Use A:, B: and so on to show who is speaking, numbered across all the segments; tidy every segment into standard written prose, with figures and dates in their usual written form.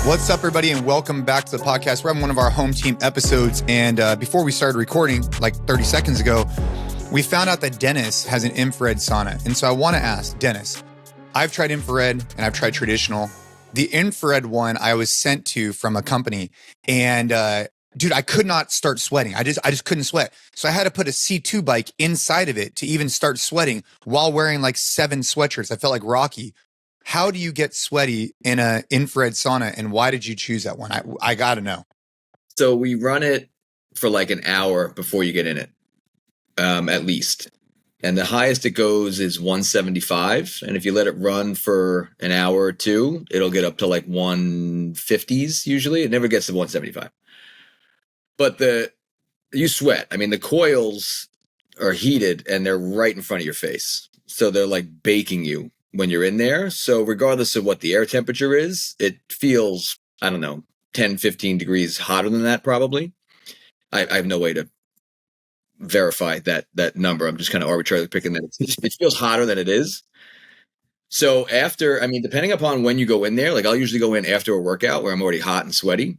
A: What's up, everybody, and welcome back to the podcast. We're having one of our home team episodes, and before we started recording, like 30 seconds ago, we found out that Dennis has an infrared sauna. And so I want to ask, Dennis, I've tried infrared and I've tried traditional. The infrared one I was sent to from a company, and dude, I could not start sweating. I just couldn't sweat. So I had to put a C2 bike inside of it to even start sweating while wearing like 7 sweatshirts. I felt like Rocky. How do you get sweaty in an infrared sauna, and why did you choose that one? I got to know.
B: So we run it for like an hour before you get in it, at least. And the highest it goes is 175. And if you let it run for an hour or two, it'll get up to like 150s usually. It never gets to 175. But you sweat. I mean, the coils are heated and they're right in front of your face. So they're like baking you when you're in there. So regardless of what the air temperature is, it feels, I don't know, 10, 15 degrees hotter than that probably. I have no way to verify that number. I'm just kind of arbitrarily picking that. It feels hotter than it is. So after, I mean, depending upon when you go in there, like I'll usually go in after a workout where I'm already hot and sweaty.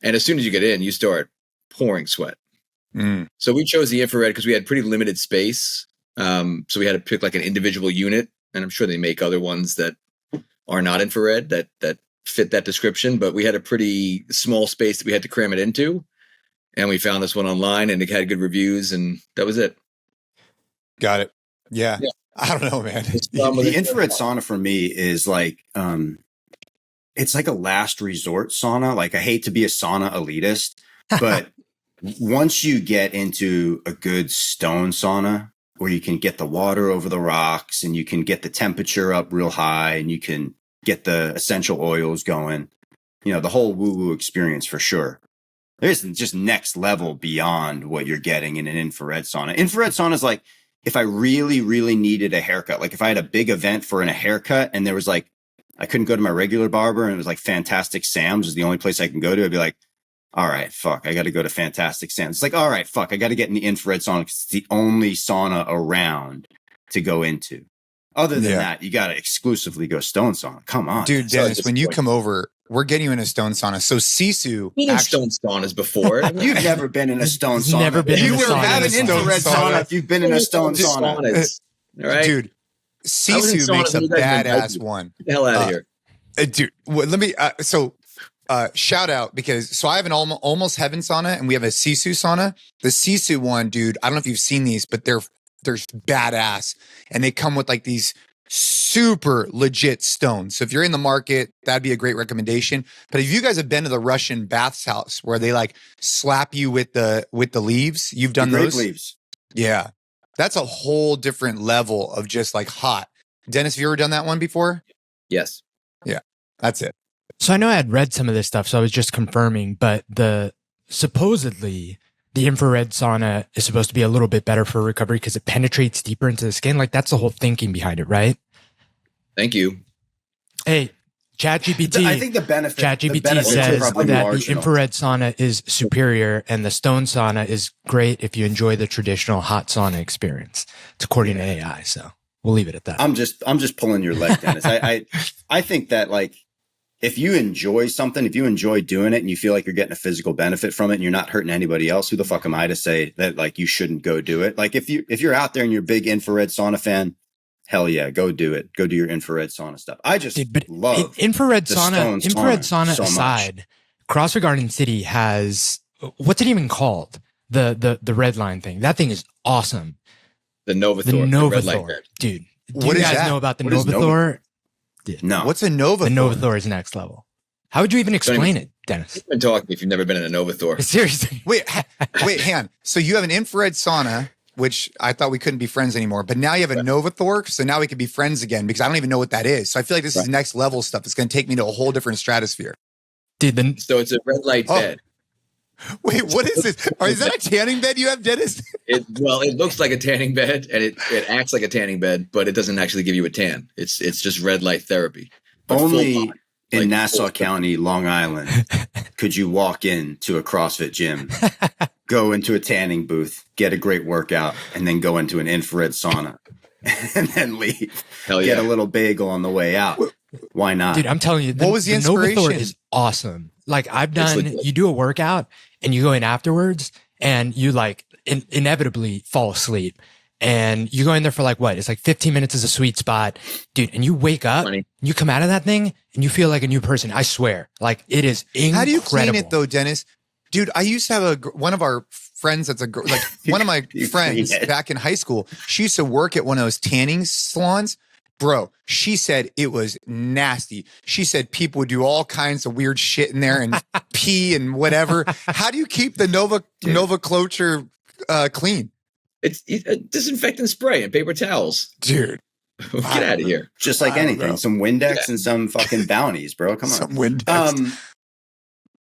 B: And as soon as you get in, you start pouring sweat. So we chose the infrared because we had pretty limited space. So we had to pick like an individual unit. And I'm sure they make other ones that are not infrared that fit that description. But we had a pretty small space that we had to cram it into. And we found this one online and it had good reviews. And that was it.
A: Got it. Yeah. I don't know, man.
C: The infrared sauna for me is like, it's like a last resort sauna. Like I hate to be a sauna elitist, but once you get into a good stone sauna, where you can get the water over the rocks and you can get the temperature up real high and you can get the essential oils going, you know, the whole woo-woo experience for sure. There's just next level beyond what you're getting in an infrared sauna. Infrared sauna is like, if I really, really needed a haircut, like if I had a big event for a haircut and there was like, I couldn't go to my regular barber and it was like Fantastic Sam's is the only place I can go to, I'd be like, all right, fuck, I got to go to Fantastic Sam's. It's like, all right, fuck, I got to get in the infrared sauna because it's the only sauna around to go into. Other than that, you got to exclusively go stone sauna. Come on.
A: Dude, Dennis, when you come over, we're getting you in a stone sauna. So Sisu.
B: Been in stone saunas before.
C: You've never been in a stone sauna.
D: Never been in a
C: You will
D: sauna.
C: have an infrared sauna if you've been in a stone sauna.
B: All right.
A: Dude, Sisu makes a badass one.
B: Get the hell out of here.
A: Dude, let me, shout out because I have an almost heaven sauna and we have a Sisu sauna. The Sisu one, dude, I don't know if you've seen these, but they're badass and they come with like these super legit stones. So if you're in the market, that'd be a great recommendation. But if you guys have been to the Russian bathhouse where they like slap you with the leaves, you've done those
C: leaves.
A: Yeah. That's a whole different level of just like hot. Dennis, have you ever done that one before?
B: Yes.
A: Yeah. That's it.
D: So I know I had read some of this stuff, so I was just confirming, but supposedly the infrared sauna is supposed to be a little bit better for recovery because it penetrates deeper into the skin. Like that's the whole thinking behind it, right?
B: Thank you.
D: Hey, ChatGPT.
C: I think the benefit
D: says that
C: marginal.
D: the infrared sauna is superior and the stone sauna is great if you enjoy the traditional hot sauna experience. It's according to AI, so we'll leave it at that.
C: I'm just pulling your leg, Dennis. I think that like if you enjoy something, if you enjoy doing it and you feel like you're getting a physical benefit from it and you're not hurting anybody else, who the fuck am I to say that like you shouldn't go do it? Like if you're out there and you're a big infrared sauna fan, hell yeah, go do it. Go do your infrared sauna stuff. I just love
D: infrared sauna. Infrared sauna
C: so
D: aside, CrossFit Garden City has, what's it even called? The red line thing. That thing is awesome.
B: The Nova
D: The
B: Thor.
D: Nova
B: the red
D: Thor.
B: light
D: Dude,
A: What
D: do you
A: is
D: guys
A: that?
D: know about the
C: What is
D: Nova Thor? Yeah.
C: No.
A: What's a Nova
D: The
A: Thor?
D: Nova Thor is next level. How would you even explain it, Dennis?
B: You've been talking if you've never been in a Nova Thor.
D: Seriously.
A: Wait, hang on. So you have an infrared sauna, which I thought we couldn't be friends anymore, but now you have a Nova Thor, so now we can be friends again because I don't even know what that is. So I feel like this is next level stuff. It's going to take me to a whole different stratosphere.
D: Dude,
B: So it's a red light bed.
A: Wait, what is this? Is that a tanning bed you have, Dennis?
B: It looks like a tanning bed and it acts like a tanning bed, but it doesn't actually give you a tan. It's just red light therapy. But
C: Only in
B: like
C: Nassau County, Long Island, could you walk into a CrossFit gym, go into a tanning booth, get a great workout, and then go into an infrared sauna and then leave.
B: Hell yeah.
C: Get a little bagel on the way out. Why not?
D: Dude, I'm telling you,
A: What was the inspiration?
D: Nova Thor is awesome. Like I've done, you do a workout and you go in afterwards and you like inevitably fall asleep. And you go in there for like what? It's like 15 minutes is a sweet spot, dude. And you wake up, you come out of that thing and you feel like a new person. I swear. Like it is incredible.
A: How do you clean it though, Dennis? Dude, I used to have one of our friends that's one of my friends back in high school. She used to work at one of those tanning salons. Bro, she said it was nasty. She said people would do all kinds of weird shit in there and pee and whatever. How do you keep the Nova Closure clean?
B: It's a disinfectant spray and paper towels.
A: Dude.
B: Get out of here.
C: Just like anything. Know. Some Windex and some fucking bounties, bro. Come on.
A: Some Windex.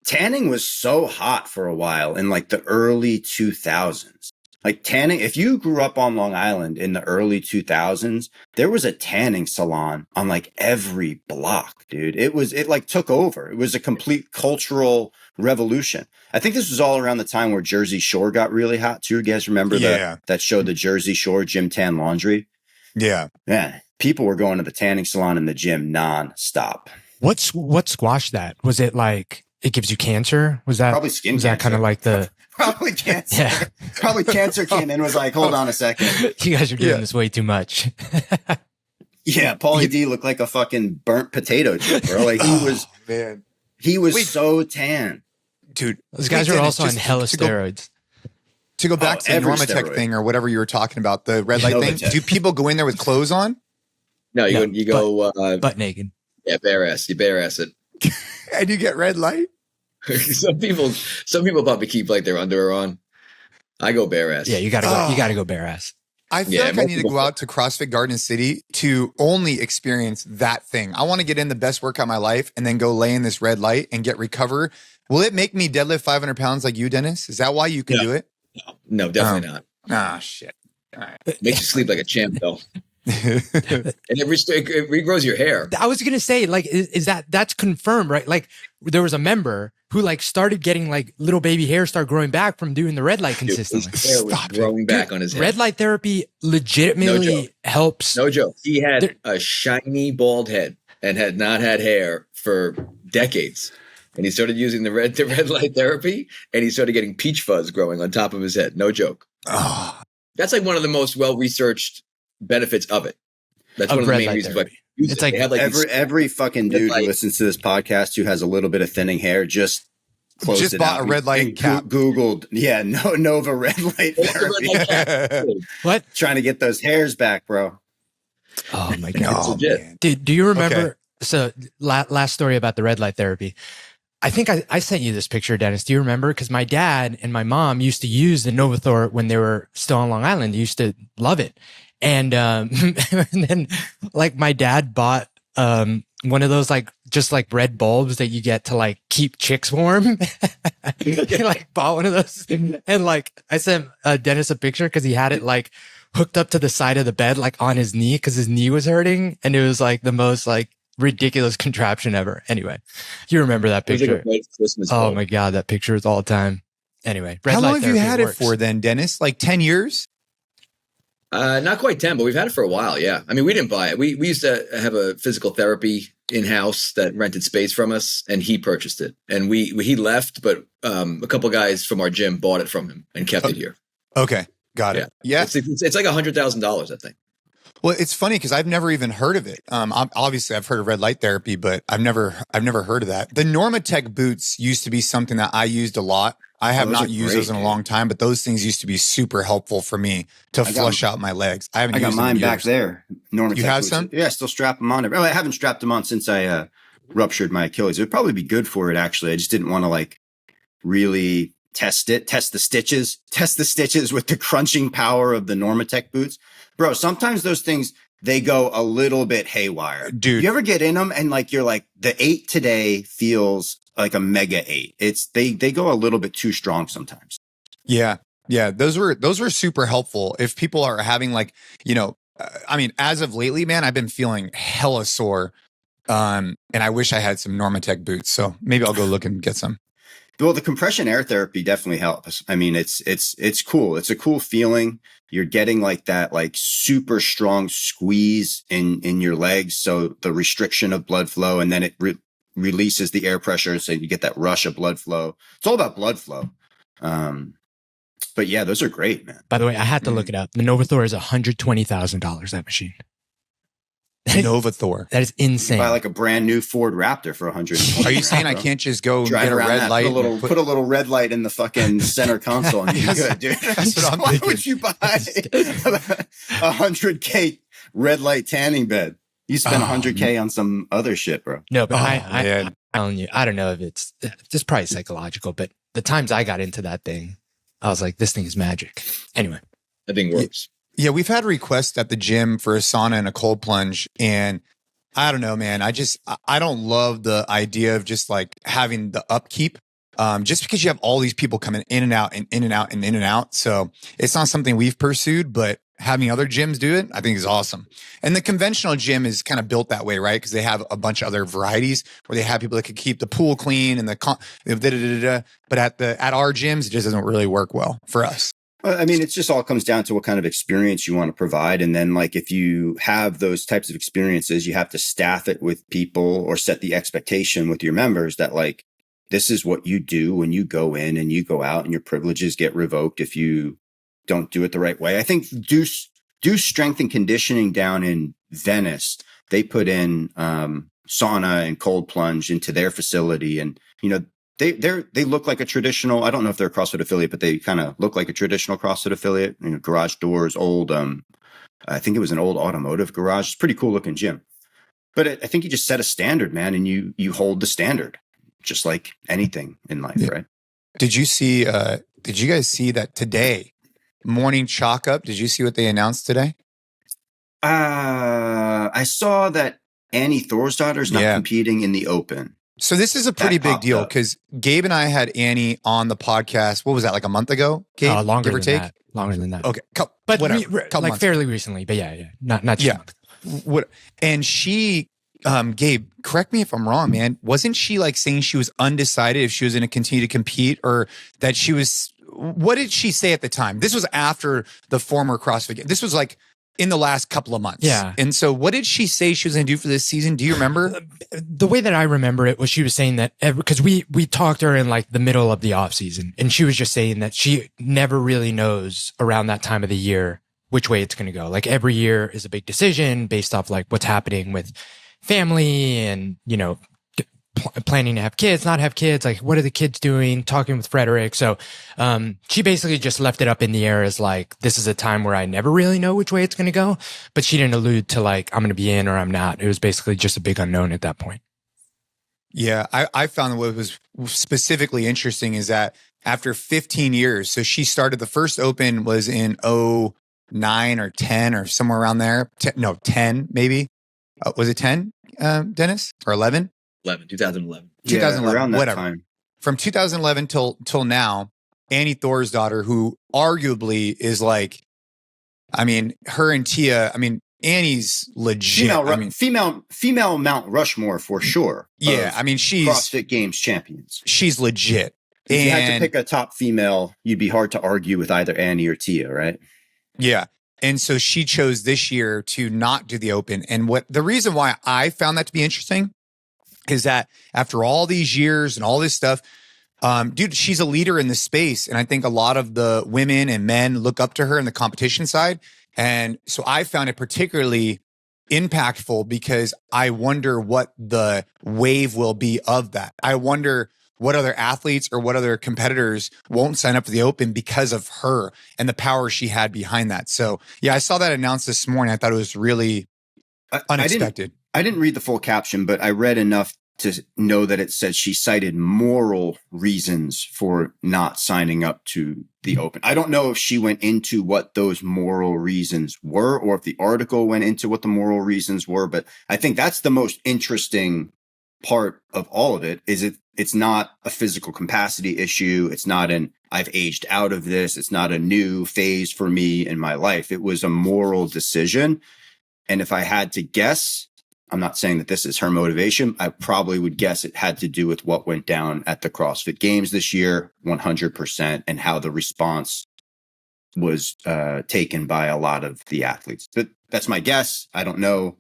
C: Tanning was so hot for a while in like the early 2000s. Like tanning, if you grew up on Long Island in the early 2000s, there was a tanning salon on like every block, dude. It like took over. It was a complete cultural revolution. I think this was all around the time where Jersey Shore got really hot too. You guys remember that show, the Jersey Shore Gym Tan Laundry?
A: Yeah.
C: Yeah. People were going to the tanning salon and the gym non-stop.
D: What squashed that? Was it like it gives you cancer? Was that
C: probably skin
D: was
C: cancer?
D: That kind of like the
C: probably cancer? Yeah. Probably cancer came in and was like, hold on a second.
D: You guys are doing this way too much.
C: Yeah, Paulie D looked like a fucking burnt potato chip, bro. Like he was so tan.
A: Dude,
D: those guys are also on hella steroids.
A: To go back to the Normatec thing or whatever you were talking about, the red light thing, do people go in there with clothes on?
B: No, you go
D: butt naked.
B: Yeah, bare ass. You bare ass it.
A: And you get red light?
B: Some people probably keep like their underwear on. I go bare ass.
D: Yeah, you gotta go bare ass.
A: I feel like I need to go out to CrossFit Garden City to only experience that thing. I want to get in the best workout of my life and then go lay in this red light and get recover. Will it make me deadlift 500 pounds like you, Dennis? Is that why you can do it?
B: No, definitely not.
A: Ah, shit. All right.
B: Makes you sleep like a champ, though. And it regrows your hair.
D: I was gonna say, like, is that's confirmed, right? Like, there was a member who like started getting like little baby hair start growing back from doing the red light consistently.
B: His hair was growing back on his head.
D: Red light therapy legitimately helps.
B: No joke. He had a shiny bald head and had not had hair for decades. And he started using the red light therapy, and he started getting peach fuzz growing on top of his head. No joke.
A: Oh.
B: That's like one of the most well-researched benefits of it. That's one of the main reasons why.
D: It's like
C: every fucking dude who listens to this podcast who has a little bit of thinning hair just
A: bought a red light cap.
C: Googled, Nova red light therapy.
D: What?
C: Trying to get those hairs back, bro.
D: Oh my god, dude! Do you remember? Okay. So last story about the red light therapy. I think I sent you this picture, Dennis. Do you remember? Because my dad and my mom used to use the Nova Thor when they were still on Long Island. They used to love it. And, and then like my dad bought, one of those like, just like red bulbs that you get to like keep chicks warm. He like bought one of those. And like I sent Dennis a picture cause he had it like hooked up to the side of the bed, like on his knee cause his knee was hurting. And it was like the most like ridiculous contraption ever. Anyway, you remember that picture. Oh my God. That picture is all the time. Anyway.
A: How long have you had it for then, Dennis? Like 10 years?
B: Not quite 10, but we've had it for a while. Yeah. I mean, we didn't buy it. We used to have a physical therapy in-house that rented space from us, and he purchased it. And he left, but a couple guys from our gym bought it from him and kept it here.
A: Okay. Got it. Yeah.
B: It's like $100,000, I think.
A: Well, it's funny because I've never even heard of it. Obviously I've heard of red light therapy, but I've never heard of that. The Normatec boots used to be something that I used a lot. I have not used those in a long time, but those things used to be super helpful for me to flush out my legs. I got
C: mine back there.
A: Normatec. You have some?
C: Yeah, I still strap them on. I haven't strapped them on since I ruptured my Achilles. It would probably be good for it, actually. I just didn't want to like really test the stitches with the crunching power of the Normatec boots. Bro, sometimes those things, they go a little bit haywire.
A: Dude.
C: You ever get in them and like you're like, the 8 today feels like a mega 8. They go a little bit too strong sometimes.
A: Yeah. Yeah. Those were super helpful. If people are having like, I mean, as of lately, man, I've been feeling hella sore. And I wish I had some Normatec boots. So maybe I'll go look and get some.
C: Well, the compression air therapy definitely helps. I mean, it's cool. It's a cool feeling. You're getting like that, like super strong squeeze in your legs. So the restriction of blood flow, and then it releases the air pressure. So you get that rush of blood flow. It's all about blood flow. But yeah, those are great, man.
D: By the way, I had to look it up. The Nova Thor is $120,000, that machine.
A: Nova Thor.
D: That is insane.
C: You buy like a brand new Ford Raptor for $120,000.
A: Are you saying I can't just go
C: drive
A: get a
C: around
A: red
C: that,
A: light?
C: put a little red light in the fucking center console and you're good, dude.
A: That's what I'm
C: Why
A: thinking.
C: would you buy a $100K red light tanning bed? You spend $100K on some other shit, bro.
D: No, but
A: man.
D: I'm telling you, I don't know if it's just probably psychological, but the times I got into that thing, I was like, this thing is magic. Anyway.
B: That thing works.
A: Yeah, we've had requests at the gym for a sauna and a cold plunge, and I don't know, man. I don't love the idea of just like having the upkeep. Just because you have all these people coming in and out and in and out and in and out. So it's not something we've pursued, but having other gyms do it, I think is awesome. And the conventional gym is kind of built that way, right? Because they have a bunch of other varieties where they have people that can keep the pool clean and but at our gyms, it just doesn't really work well for us.
C: I mean, it just all comes down to what kind of experience you want to provide. And then like, if you have those types of experiences, you have to staff it with people or set the expectation with your members that like, this is what you do when you go in and you go out and your privileges get revoked if you don't do it the right way. I think do strength and conditioning down in Venice. They put in sauna and cold plunge into their facility. And, you know, they look like a traditional, I don't know if they're a CrossFit affiliate, but they kind of look like a traditional CrossFit affiliate. You know, garage doors, old, I think it was an old automotive garage. It's a pretty cool looking gym. But I think you just set a standard, man, and you hold the standard, just like anything in life, right? Did you
A: guys see that today, morning chalk up? Did you see what they announced today?
C: I saw that Annie Thorsdotter's not competing in the Open.
A: So this is a pretty big deal because Gabe and I had Annie on the podcast. What was that, like a month ago? Gabe,
D: longer
A: give or
D: than
A: take?
D: that. Longer than that.
A: Okay,
D: but
A: whatever.
D: like fairly recently. But yeah, not just a month.
A: What? And she, Gabe, correct me if I'm wrong, man. Wasn't she like saying she was undecided if she was going to continue to compete, or that she was? What did she say at the time? This was after the former CrossFit. This was like in the last couple of months.
D: Yeah.
A: And so what did she say she was going to do for this season? Do you remember?
D: The way that I remember it was she was saying that because we talked to her in like the middle of the off season, and she was just saying that she never really knows around that time of the year which way it's going to go. Like every year is a big decision based off like what's happening with family and, you know, planning to have kids, not have kids, like what are the kids doing, talking with Frederick. So she basically just left it up in the air as like, this is a time where I never really know which way it's going to go. But she didn't allude to like, I'm going to be in or I'm not. It was basically just a big unknown at that point.
A: Yeah, I found what was specifically interesting is that after 15 years, so she started the first Open was in 09 or 10 or somewhere around there. 10 maybe. Was it 10, Dennis? Or 11?
B: 2011.
A: 2011,
C: around that
A: whatever.
C: time.
A: From 2011 till now, Annie Thorsdottir, who arguably is like, I mean, her and Tia, I mean, Annie's legit.
C: Female Mount Rushmore for sure.
A: Yeah, I mean, she's
C: CrossFit Games champions.
A: She's legit.
C: If you had to pick a top female, you'd be hard to argue with either Annie or Tia, right?
A: Yeah. And so she chose this year to not do the Open. And the reason why I found that to be interesting is that after all these years and all this stuff, dude, she's a leader in the space. And I think a lot of the women and men look up to her in the competition side. And so I found it particularly impactful because I wonder what the wave will be of that. I wonder what other athletes or what other competitors won't sign up for the Open because of her and the power she had behind that. So yeah, I saw that announced this morning. I thought it was really unexpected.
C: I didn't read the full caption, but I read enough to know that it said she cited moral reasons for not signing up to the Open. I don't know if she went into what those moral reasons were or if the article went into what the moral reasons were, but I think that's the most interesting part of all of it is it's not a physical capacity issue. It's not I've aged out of this. It's not a new phase for me in my life. It was a moral decision. And if I had to guess, I'm not saying that this is her motivation. I probably would guess it had to do with what went down at the CrossFit Games this year, 100%, and how the response was taken by a lot of the athletes. But that's my guess. I don't know.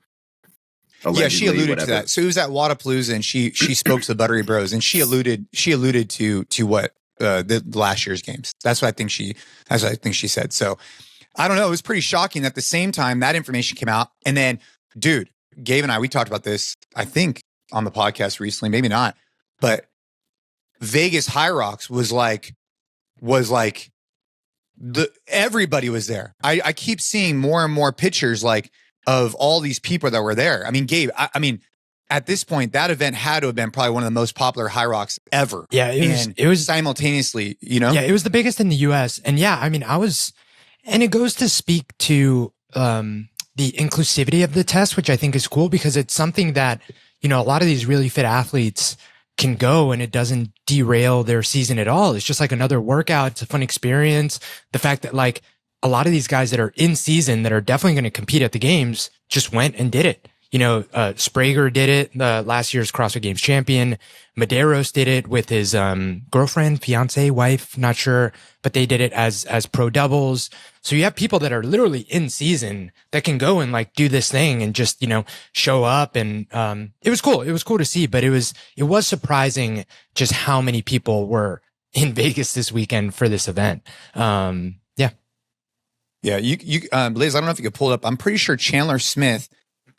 A: Yeah, she alluded to that. So it was at Wadapalooza, and she spoke to the Buttery Bros, and she alluded to what the last year's games. That's what I think she said. So I don't know. It was pretty shocking. At the same time, that information came out, and then, dude, Gabe and I, we talked about this, I think, on the podcast recently, maybe not, but Vegas High Rocks was like everybody was there. I keep seeing more and more pictures like of all these people that were there. I mean, Gabe, I mean, at this point, that event had to have been probably one of the most popular High Rocks ever.
D: Yeah, it was
A: simultaneously, you know?
D: Yeah, it was the biggest in the US. And yeah, I mean, and it goes to speak to the inclusivity of the test, which I think is cool because it's something that, you know, a lot of these really fit athletes can go and it doesn't derail their season at all. It's just like another workout. It's a fun experience. The fact that like a lot of these guys that are in season that are definitely going to compete at the games just went and did it. You know, Sprager did it, last year's CrossFit Games champion. Medeiros did it with his girlfriend, fiance, wife, not sure, but they did it as pro doubles. So you have people that are literally in season that can go and like do this thing and just, you know, show up. And it was cool. It was cool to see, but it was surprising just how many people were in Vegas this weekend for this event. Yeah.
A: Yeah, you Liz, I don't know if you could pull it up. I'm pretty sure Chandler Smith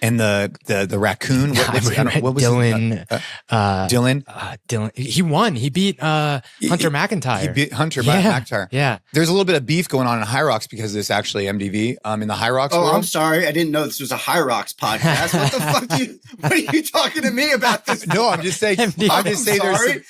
A: and the raccoon. What was
D: Dylan?
A: Dylan.
D: He won. He beat Hunter McIntyre.
A: He beat Hunter McIntyre.
D: Yeah.
A: There's a little bit of beef going on in High Rocks because of this actually MDV. In the High Rocks world.
C: I'm sorry. I didn't know this was a High Rocks podcast. What the fuck? What are you talking to me about this?
A: No, I'm just saying. I'm just saying.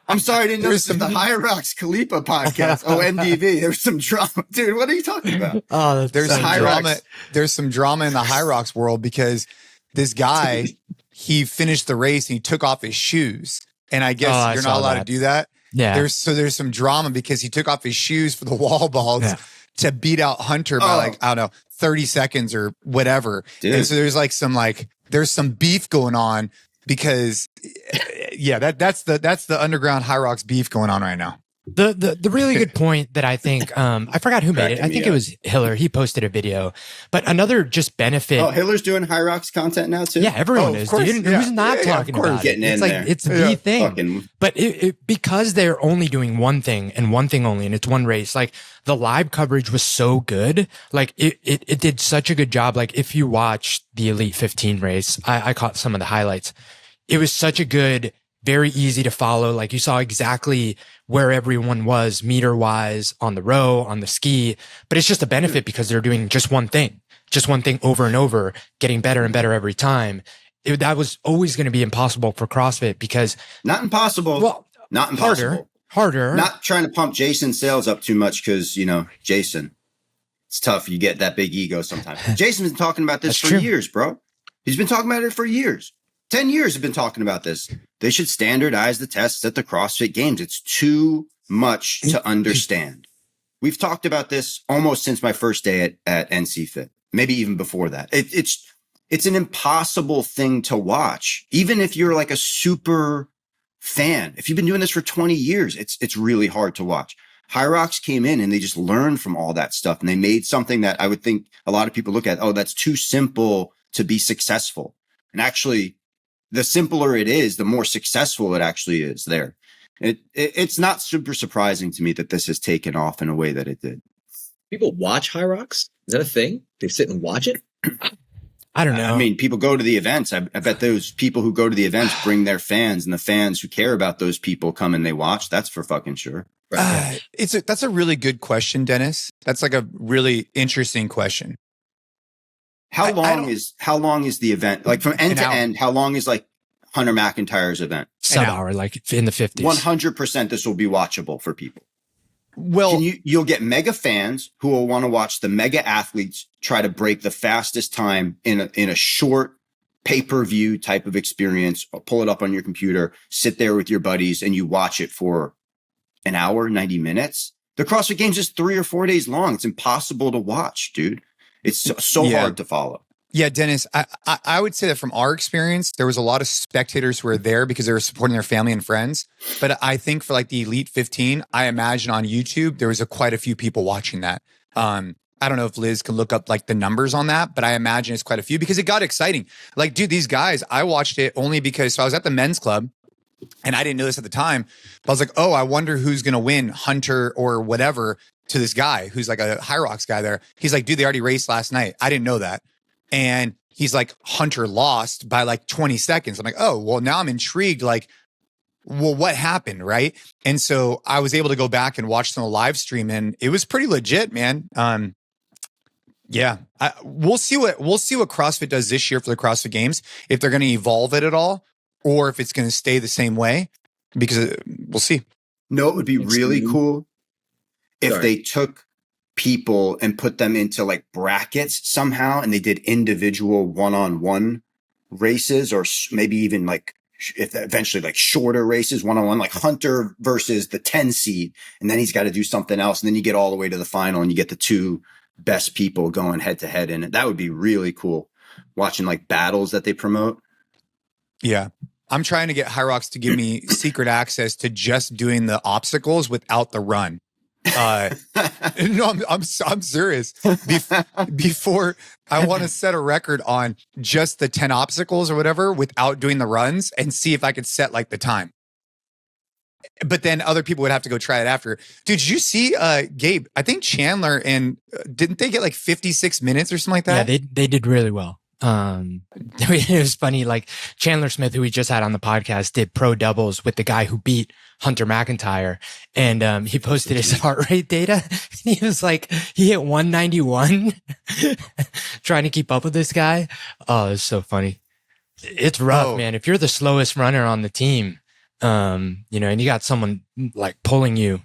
C: I'm sorry, I didn't know this was the High Rocks Khalipa podcast. Oh, MDV. There's some drama. Dude, what are you talking about?
D: Oh,
A: there's some drama. There's some drama in the High Rocks world because this guy, he finished the race and he took off his shoes. And I guess you're not allowed to do that.
D: Yeah.
A: There's some drama because he took off his shoes for the wall balls to beat out Hunter by like, I don't know, 30 seconds or whatever. Dude. And so there's some beef going on because that's the underground High Rocks beef going on right now.
D: The really good point that I think, I forgot who made it. I think it was Hiller. He posted a video, but another just benefit.
C: Oh, Hiller's doing High Rocks content now too.
D: Yeah, everyone is. Dude. Who's not talking about it? It's like, it's the thing, but because they're only doing one thing and one thing only, and it's one race, like the live coverage was so good. Like it did such a good job. Like if you watched the Elite 15 race, I caught some of the highlights. It was such a good, very easy to follow. Like you saw exactly where everyone was meter wise on the row, on the ski, but it's just a benefit because they're doing just one thing over and over, getting better and better every time. That was always going to be impossible for CrossFit because
C: not impossible. Well, not impossible.
D: Harder.
C: Not trying to pump Jason's sales up too much. Cause you know, Jason, it's tough. You get that big ego sometimes. Jason's been talking about this for years, bro. He's been talking about it for years. 10 years have been talking about this. They should standardize the tests at the CrossFit Games. It's too much to understand. We've talked about this almost since my first day at NC Fit, maybe even before that. It's an impossible thing to watch. Even if you're like a super fan, if you've been doing this for 20 years, it's really hard to watch. High Rocks came in and they just learned from all that stuff. And they made something that I would think a lot of people look at, oh, that's too simple to be successful. And actually, the simpler it is, the more successful it actually is there. It's not super surprising to me that this has taken off in a way that it did.
B: People watch High Rocks? Is that a thing? They sit and watch it?
D: I don't know.
C: I mean, people go to the events. I bet those people who go to the events bring their fans, and the fans who care about those people come and they watch. That's for fucking sure.
B: Right.
A: That's a really good question, Dennis. That's like a really interesting question.
C: How long is the event? Like from end to end, how long is like Hunter McIntyre's event?
D: Sub-hour, like in the 50s.
C: 100% this will be watchable for people.
A: Well,
C: you'll get mega fans who will want to watch the mega athletes try to break the fastest time in a short pay-per-view type of experience. Pull it up on your computer, sit there with your buddies, and you watch it for an hour, 90 minutes. The CrossFit Games is 3 or 4 days long. It's impossible to watch, dude. It's so hard to follow.
A: Yeah, Dennis, I would say that from our experience, there was a lot of spectators who were there because they were supporting their family and friends. But I think for like the Elite 15, I imagine on YouTube, there was quite a few people watching that. I don't know if Liz can look up like the numbers on that, but I imagine it's quite a few because it got exciting. Like, dude, these guys, I watched it only because, so I was at the men's club and I didn't know this at the time, but I was like, oh, I wonder who's going to win, Hunter or whatever, to this guy who's like a High Rocks guy there. He's like, dude, they already raced last night. I didn't know that. And he's like, Hunter lost by like 20 seconds. I'm like, oh, well, now I'm intrigued. Like, well, what happened? Right. And so I was able to go back and watch some live stream and it was pretty legit, man. Yeah, we'll see what CrossFit does this year for the CrossFit Games, if they're going to evolve it at all or if it's going to stay the same way, because we'll see.
C: No, it would be really cool if they took people and put them into like brackets somehow and they did individual one-on-one races, or maybe even like if eventually like shorter races, one-on-one, like Hunter versus the 10 seed, and then he's got to do something else, and then you get all the way to the final and you get the two best people going head to head in it. That would be really cool, watching like battles that they promote.
A: Yeah, I'm trying to get High Rocks to give me secret access to just doing the obstacles without the run. No, I'm serious. Before I want to set a record on just the 10 obstacles or whatever without doing the runs and see if I could set like the time. But then other people would have to go try it after. Dude, did you see Gabe? I think Chandler and didn't they get like 56 minutes or something like that?
D: Yeah, they did really well. It was funny. Like Chandler Smith, who we just had on the podcast, did pro doubles with the guy who beat Hunter McIntyre, and he posted his heart rate data. And he was like, he hit 191, trying to keep up with this guy. Oh, it's so funny. It's rough, man. If you're the slowest runner on the team, and you got someone like pulling you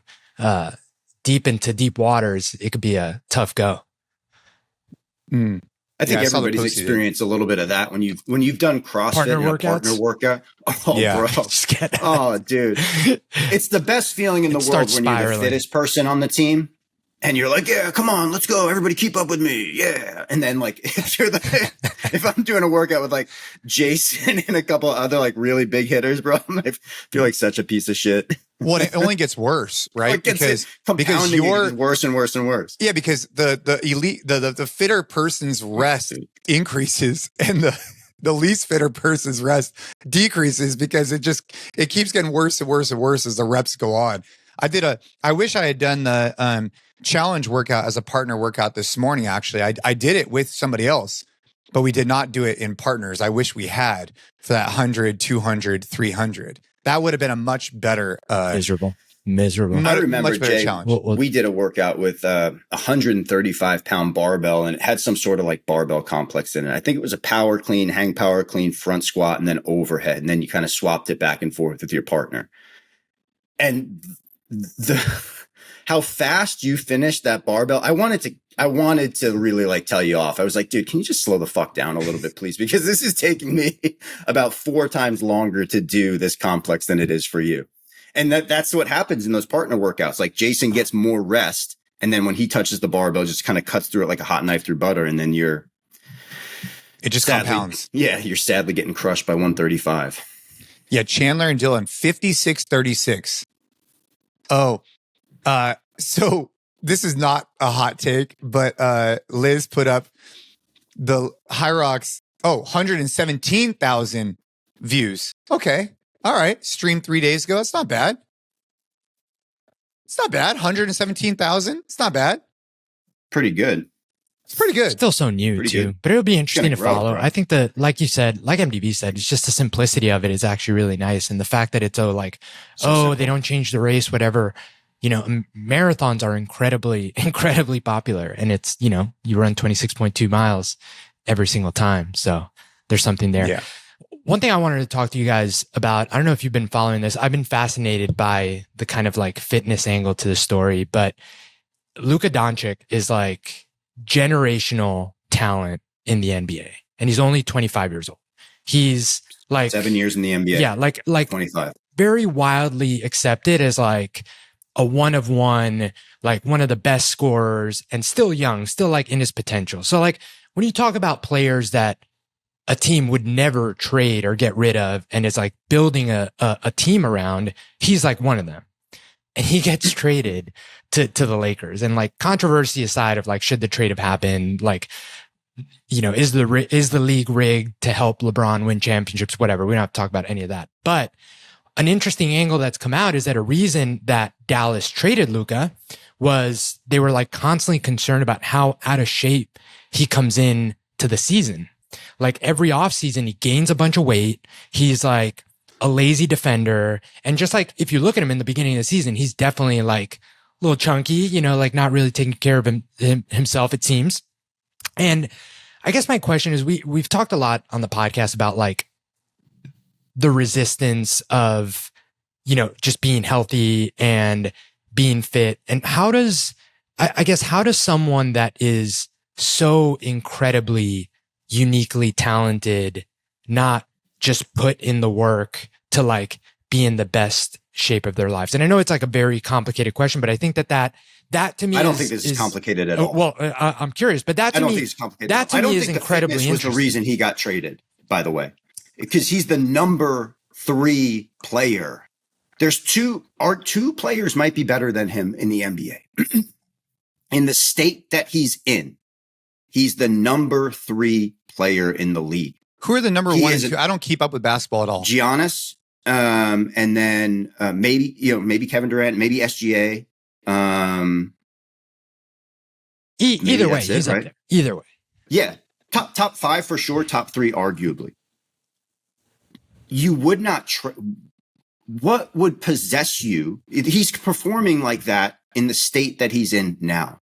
D: deep into deep waters, it could be a tough go.
C: I think everybody's experienced a little bit of that when you've done CrossFit, partner workout. Oh, yeah. Bro. Oh, dude. It's the best feeling in the world when you're the fittest person on the team. And you're like, yeah, come on, let's go. Everybody keep up with me. Yeah. And then like, if I'm doing a workout with like Jason and a couple other like really big hitters, bro, I feel like such a piece of shit.
A: Well, it only gets worse, right?
C: Because you're worse and worse and worse.
A: Yeah. Because the elite, the fitter person's rest increases and the least fitter person's rest decreases because it keeps getting worse and worse and worse as the reps go on. I wish I had done the, challenge workout as a partner workout this morning. Actually, I did it with somebody else, but we did not do it in partners. I wish we had for that 100, 200, 300. That would have been a much better,
D: miserable.
C: I remember,
A: much better
C: Jay,
A: challenge.
C: We did a workout with a 135-pound barbell, and it had some sort of like barbell complex in it. I think it was a power clean, hang power clean, front squat, and then overhead. And then you kind of swapped it back and forth with your partner. And how fast you finished that barbell. I wanted to really like tell you off. I was like, dude, can you just slow the fuck down a little bit, please? Because this is taking me about 4 times longer to do this complex than it is for you. And that's what happens in those partner workouts. Like Jason gets more rest. And then when he touches the barbell, just kind of cuts through it like a hot knife through butter. And then it just compounds. Yeah. You're sadly getting crushed by 135.
A: Yeah. Chandler and Dylan, 56-36. Oh, so this is not a hot take, but Liz put up the High Rocks, 117,000 views. Okay. All right. Streamed 3 days ago. It's not bad. 117,000. It's not bad.
C: Pretty good.
A: It's pretty good.
D: Still so new too, but it'll be interesting to follow. I think that, like you said, like MDB said, it's just the simplicity of it is actually really nice. And the fact that it's they don't change the race, whatever. Marathons are incredibly, incredibly popular, and it's, you run 26.2 miles every single time. So there's something there. Yeah. One thing I wanted to talk to you guys about, I don't know if you've been following this. I've been fascinated by the kind of like fitness angle to the story, but Luka Doncic is like generational talent in the NBA, and he's only 25 years old. He's like
C: 7 years in the NBA.
D: Yeah. Like
C: 25.
D: Very wildly accepted as like a one of one, like one of the best scorers, and still young, still like in his potential. So like when you talk about players that a team would never trade or get rid of and is like building a team around, he's like one of them. And he gets traded to the Lakers. And like, controversy aside of like, should the trade have happened? Like, you know, is the league rigged to help LeBron win championships? Whatever. We don't have to talk about any of that. But an interesting angle that's come out is that a reason that Dallas traded Luka was they were like constantly concerned about how out of shape he comes in to the season. Like every offseason, he gains a bunch of weight. He's like a lazy defender. And just like, if you look at him in the beginning of the season, he's definitely like a little chunky, you know, like not really taking care of himself, it seems. And I guess my question is, we've talked a lot on the podcast about like the resistance of, you know, just being healthy and being fit. And how does someone that is so incredibly uniquely talented not just put in the work to like be in the best shape of their lives? And I know it's like a very complicated question, but I think that to me,
C: I don't think this is complicated at all.
D: Well, I'm curious, but that to me, I don't think it's complicated. That to me is incredibly interesting.
C: Was the reason he got traded, by the way, because he's the number 3 player. There's two players might be better than him in the NBA. In the state that he's in, he's the number 3 player in the league.
A: Who are the number 1 and 2? I don't keep up with basketball at all.
C: Giannis, and then maybe Kevin Durant, maybe SGA.
D: Either way, he's right? Up there. Either way.
C: Yeah. Top 5 for sure. Top 3, arguably. You would not what would possess you? He's performing like that in the state that he's in now.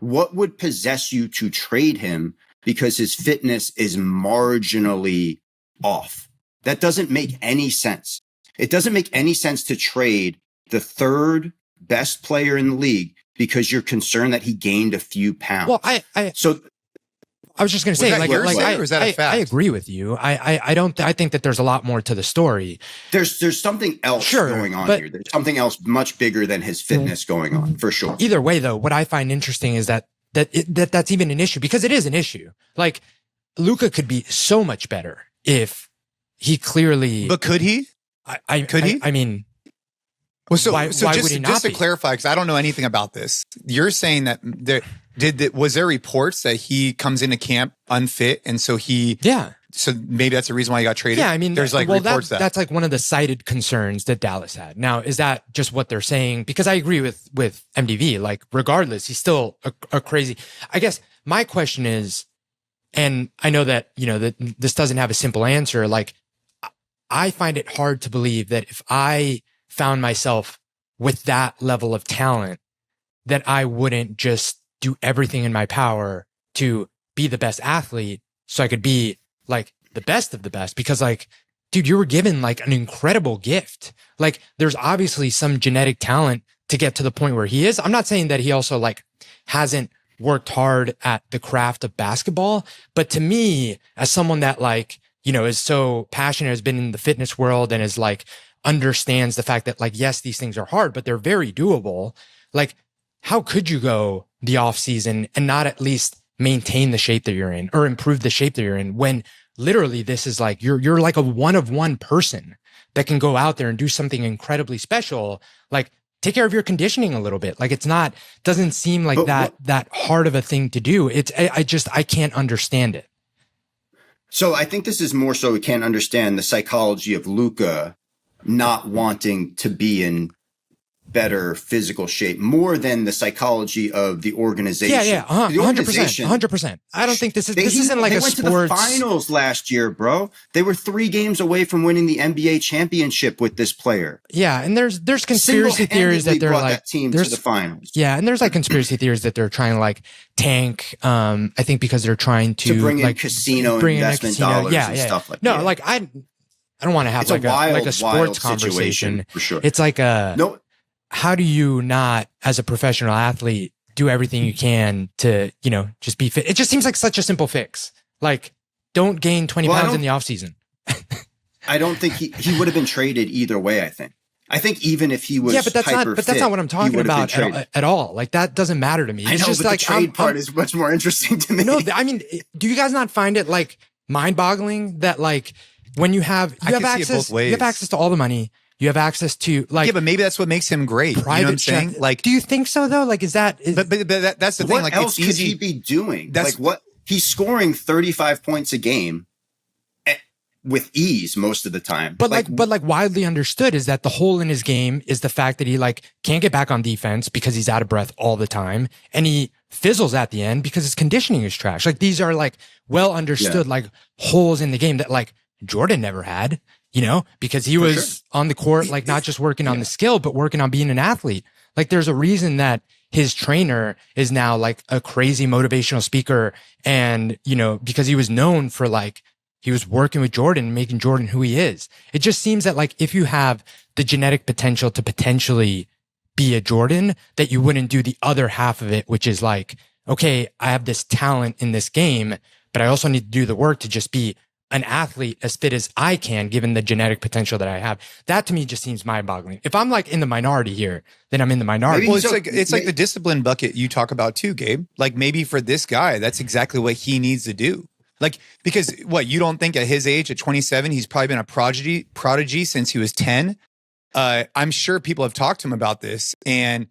C: What would possess you to trade him because his fitness is marginally off? That doesn't make any sense. It doesn't make any sense to trade the 3rd best player in the league because you're concerned that he gained a few pounds.
D: Well, I was just going to say, or is that a fact? I agree with you. I think that there's a lot more to the story.
C: There's something else going on here. There's something else much bigger than his fitness going on, for sure.
D: Either way, though, what I find interesting is that's even an issue, because it is an issue. Like, Luka could be so much better if he clearly.
A: But could he?
D: Could he? I mean.
A: Well, why would he not just to clarify, because I don't know anything about this. You're saying that was there reports that he comes into camp unfit, and so so maybe that's the reason why he got traded?
D: Yeah, I mean,
A: there's like reports
D: that's like one of the cited concerns that Dallas had. Now, is that just what they're saying? Because I agree with MDV. Like, regardless, he's still a crazy. I guess my question is, and I know that that this doesn't have a simple answer. Like, I find it hard to believe that if I found myself with that level of talent, that I wouldn't just do everything in my power to be the best athlete so I could be like the best of the best. Because like, dude, you were given like an incredible gift. Like, there's obviously some genetic talent to get to the point where he is. I'm not saying that he also like hasn't worked hard at the craft of basketball, but to me, as someone that like, is so passionate, has been in the fitness world and is like, understands the fact that like, yes, these things are hard, but they're very doable. Like, how could you go the off season and not at least maintain the shape that you're in or improve the shape that you're in, when literally this is like, you're like a one of one person that can go out there and do something incredibly special. Like, take care of your conditioning a little bit. Like, doesn't seem like that hard of a thing to do. I can't understand it.
C: So I think this is more so we can't understand the psychology of Luka not wanting to be in better physical shape more than the psychology of the organization.
D: Yeah, 100%. I don't think this isn't like a sports.
C: They went to the finals last year, bro. They were 3 games away from winning the NBA championship with this player.
D: Yeah, and there's conspiracy theories that they're like
C: that team to the finals.
D: Yeah, and there's like conspiracy theories that they're trying to like tank. I think because they're trying to
C: bring in
D: like
C: casino investment dollars and stuff like that.
D: No, like I don't want to have like a sports conversation
C: for sure.
D: It's like how do you not, as a professional athlete, do everything you can to, just be fit? It just seems like such a simple fix. Like, don't gain 20 pounds in the off season.
C: I don't think he would have been traded either way, I think. I think even if he was
D: but that's not what I'm talking about at all. Like that doesn't matter to me.
C: It's just but like the trade part is much more interesting to me.
D: No, I mean, do you guys not find it like mind-boggling that like when you have access to all the money, you have access to like
A: but maybe that's what makes him great.
D: Private,
A: you know what I'm saying? Like,
D: do you think so though? Like, but
A: that's the thing.
C: What
A: like,
C: else
A: it's
C: could
A: easy.
C: he be doing? Like what he's scoring 35 points a game with ease most of the time.
D: But like widely understood is that the hole in his game is the fact that he like can't get back on defense because he's out of breath all the time, and he fizzles at the end because his conditioning is trash. Like these are like well understood like holes in the game that like Jordan never had, you know, because he was on the court like not just working on the skill but working on being an athlete. Like there's a reason that his trainer is now like a crazy motivational speaker, and you know, because he was known for like he was working with Jordan, making Jordan who he is. It just seems that like if you have the genetic potential to potentially be a Jordan, that you wouldn't do the other half of it, which is like, okay, I have this talent in this game, but I also need to do the work to just be an athlete as fit as I can, given the genetic potential that I have. That to me just seems mind-boggling. If I'm like in the minority here, then I'm in the minority.
A: Well, it's like the discipline bucket you talk about too, Gabe. Like maybe for this guy, that's exactly what he needs to do. Like, because you don't think at his age, at 27, he's probably been a prodigy since he was 10. I'm sure people have talked to him about this. And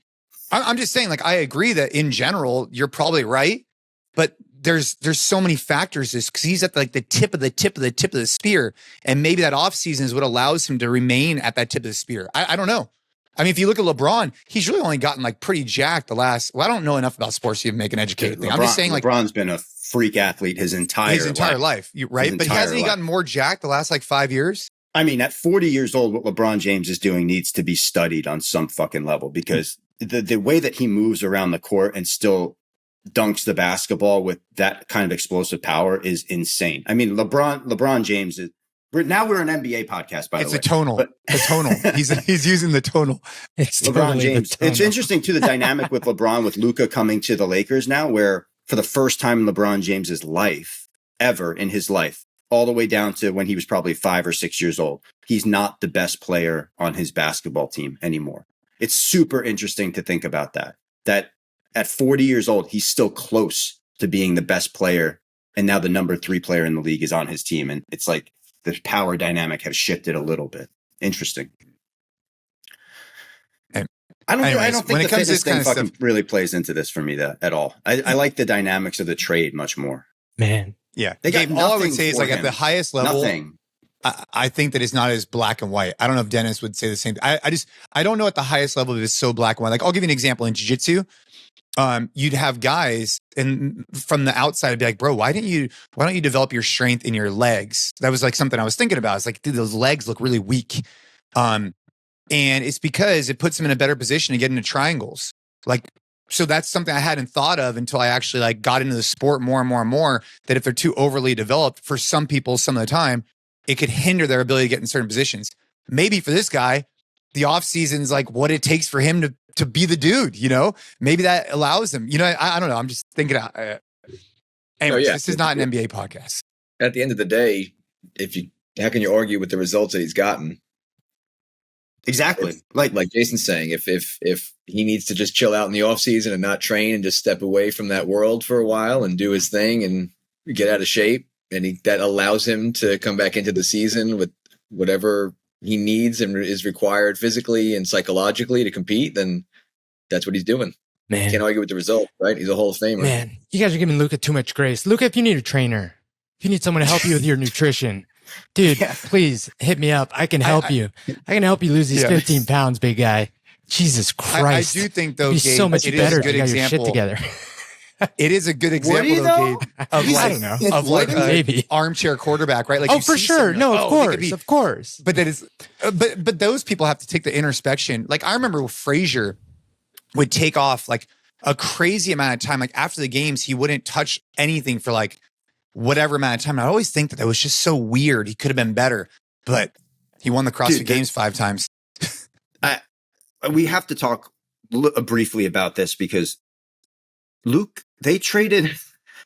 A: I'm just saying, like, I agree that in general, you're probably right. But there's so many factors because he's at like the tip of the spear. And maybe that offseason is what allows him to remain at that tip of the spear. I don't know. I mean, if you look at LeBron, he's really only gotten like pretty jacked the last, I don't know enough about sports to even make an educated thing. I'm just saying like
C: LeBron's been a freak athlete his entire
A: life, right? But hasn't he gotten more jacked the last like 5 years?
C: I mean, at 40 years old, what LeBron James is doing needs to be studied on some fucking level because the way that he moves around the court and still dunks the basketball with that kind of explosive power is insane. I mean, LeBron James is. We're an NBA podcast, by the way.
A: It's a tonal. The tonal. He's using the tonal.
C: It's LeBron James. It's interesting too, the dynamic with LeBron, with Luka coming to the Lakers now, where for the first time in LeBron James's life, ever in his life, all the way down to when he was probably 5 or 6 years old, he's not the best player on his basketball team anymore. It's super interesting to think about that at 40 years old, he's still close to being the best player. And now the number 3 player in the league is on his team. And it's like, the power dynamic has shifted a little bit. Interesting. I don't think the fitness thing fucking really plays into this for me at all. I like the dynamics of the trade much more.
D: Man.
A: Yeah. All I would say is like at the highest level,
C: nothing.
A: I think that it's not as black and white. I don't know if Dennis would say the same. I don't know at the highest level if it's so black and white. Like I'll give you an example in jiu-jitsu. You'd have guys and from the outside I'd be like, bro, why don't you develop your strength in your legs? That was like something I was thinking about. It's like, dude, those legs look really weak. And it's because it puts them in a better position to get into triangles. Like, so that's something I hadn't thought of until I actually like got into the sport more and more and more, that if they're too overly developed for some people, some of the time, it could hinder their ability to get in certain positions. Maybe for this guy, the off season's like what it takes for him to be the dude, you know, maybe that allows him, you know, I don't know. I'm just thinking out. Anyways, this is not an NBA podcast.
B: At the end of the day, how can you argue with the results that he's gotten?
C: Exactly.
B: Like Jason's saying, if he needs to just chill out in the off season and not train and just step away from that world for a while and do his thing and get out of shape, and that allows him to come back into the season with whatever he needs and is required physically and psychologically to compete, then that's what he's doing.
D: Man.
B: Can't argue with the result, right? He's a Hall of Famer.
D: Man, you guys are giving Luka too much grace. Luka, if you need a trainer, if you need someone to help you with your nutrition, dude, please hit me up. I can help you. I can help you lose these 15 pounds, big guy. Jesus Christ.
A: I do think, though,
D: Gabe, so much better if you got your shit together.
A: It is a good example, though, Gabe, of like,
D: I don't know.
A: of like
D: maybe
A: armchair quarterback, right? Like,
D: oh, for sure. No, of course.
A: But that is, but those people have to take the introspection. Like I remember Frazier would take off like a crazy amount of time. Like after the games, he wouldn't touch anything for like whatever amount of time. And I always think that was just so weird. He could have been better, but he won the CrossFit Games 5 times.
C: We have to talk briefly about this because they traded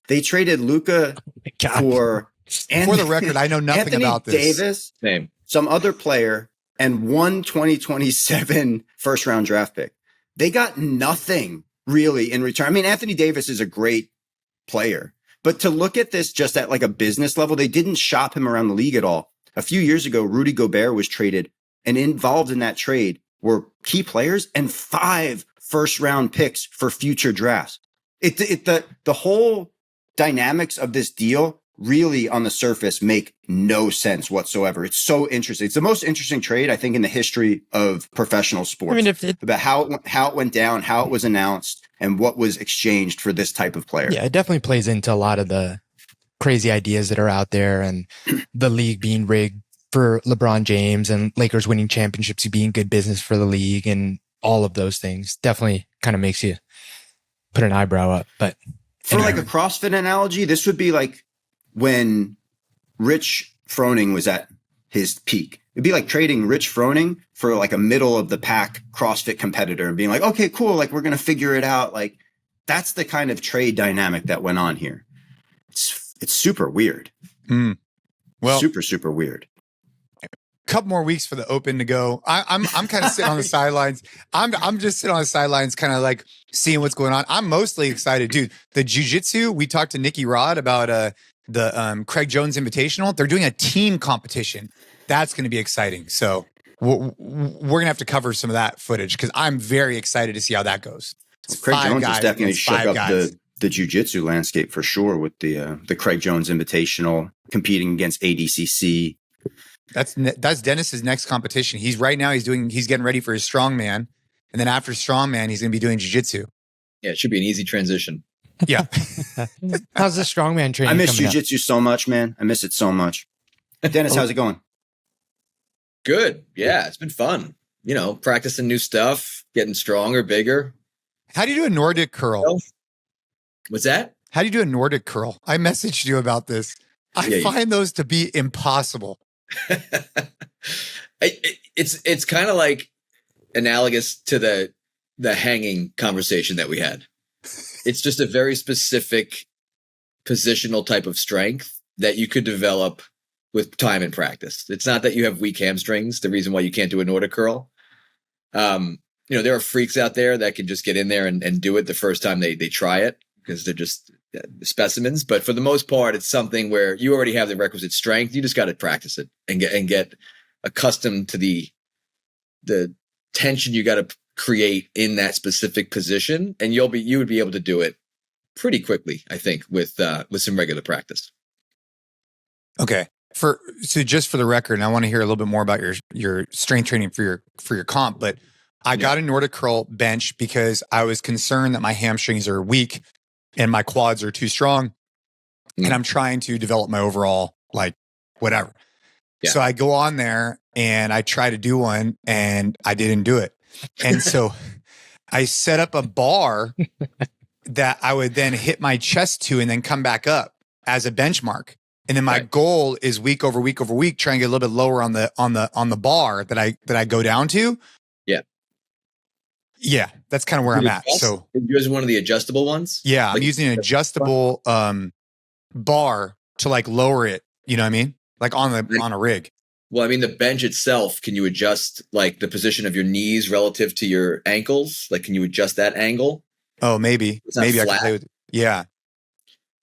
C: Luka for
A: the record, I know nothing
C: Anthony
A: about this.
C: Davis,
B: Same.
C: some other player and one 2027 first round draft pick. They got nothing really in return. I mean, Anthony Davis is a great player, but to look at this just at like a business level, they didn't shop him around the league at all. A few years ago, Rudy Gobert was traded, and involved in that trade were key players and 5 first round picks for future drafts. The whole dynamics of this deal really on the surface make no sense whatsoever. It's so interesting. It's the most interesting trade, I think, in the history of professional sports.
D: I mean,
C: about how it went down, how it was announced, and what was exchanged for this type of player.
D: Yeah, it definitely plays into a lot of the crazy ideas that are out there, and the league being rigged for LeBron James, and Lakers winning championships being good business for the league, and all of those things definitely kind of makes you put an eyebrow up. But
C: for like a CrossFit analogy, this would be like when Rich Froning was at his peak. It'd be like trading Rich Froning for like a middle of the pack CrossFit competitor and being like, okay, cool. Like, we're going to figure it out. Like, that's the kind of trade dynamic that went on here. It's super weird.
A: Well,
C: super weird.
A: Couple more weeks for the Open to go. I'm kind of sitting on the sidelines. I'm just sitting on the sidelines, kind of like seeing what's going on. I'm mostly excited, dude. The jiu-jitsu, we talked to Nikki Rod about the Craig Jones Invitational. They're doing a team competition. That's going to be exciting. So we're going to have to cover some of that footage because I'm very excited to see how that goes.
C: Craig Jones has definitely shook up the jiu-jitsu landscape for sure with the Craig Jones Invitational, competing against ADCC.
A: That's Dennis's next competition. He's getting ready for his strongman. And then after strongman, he's going to be doing jiu-jitsu.
B: Yeah, it should be an easy transition.
A: Yeah.
D: How's the strongman training?
C: I miss jiu-jitsu so much, man. I miss it so much. Dennis, how's it going?
B: Good. Yeah, it's been fun. You know, practicing new stuff, getting stronger, bigger.
A: How do you do a Nordic curl?
B: What's that?
A: How do you do a Nordic curl? I messaged you about this. I find those to be impossible.
B: It's kind of like analogous to the hanging conversation that we had. It's just a very specific positional type of strength that you could develop with time and practice. It's not that you have weak hamstrings, the reason why you can't do a Nordic curl. There are freaks out there that can just get in there and do it the first time they try it because they're just specimens. But for the most part, it's something where you already have the requisite strength. You just got to practice it and get accustomed to the tension you got to create in that specific position, and you would be able to do it pretty quickly, I think, with some regular practice.
A: Okay. So just for the record, and I want to hear a little bit more about your strength training for your comp, but I got a Nordic curl bench because I was concerned that my hamstrings are weak and my quads are too strong, and I'm trying to develop my overall, like, whatever. Yeah. So I go on there and I try to do one and I didn't do it. And so I set up a bar that I would then hit my chest to and then come back up as a benchmark. And then my goal is week over week over week, try and get a little bit lower on the bar that I go down to. Yeah. Yeah. That's kind of where I'm at. So
B: you're using one of the adjustable ones?
A: Yeah. I'm using an adjustable bar to like lower it. You know what I mean? Like on a rig.
B: Well, I mean, the bench itself, can you adjust like the position of your knees relative to your ankles? Like, can you adjust that angle?
A: Oh, maybe I can play with it. Yeah.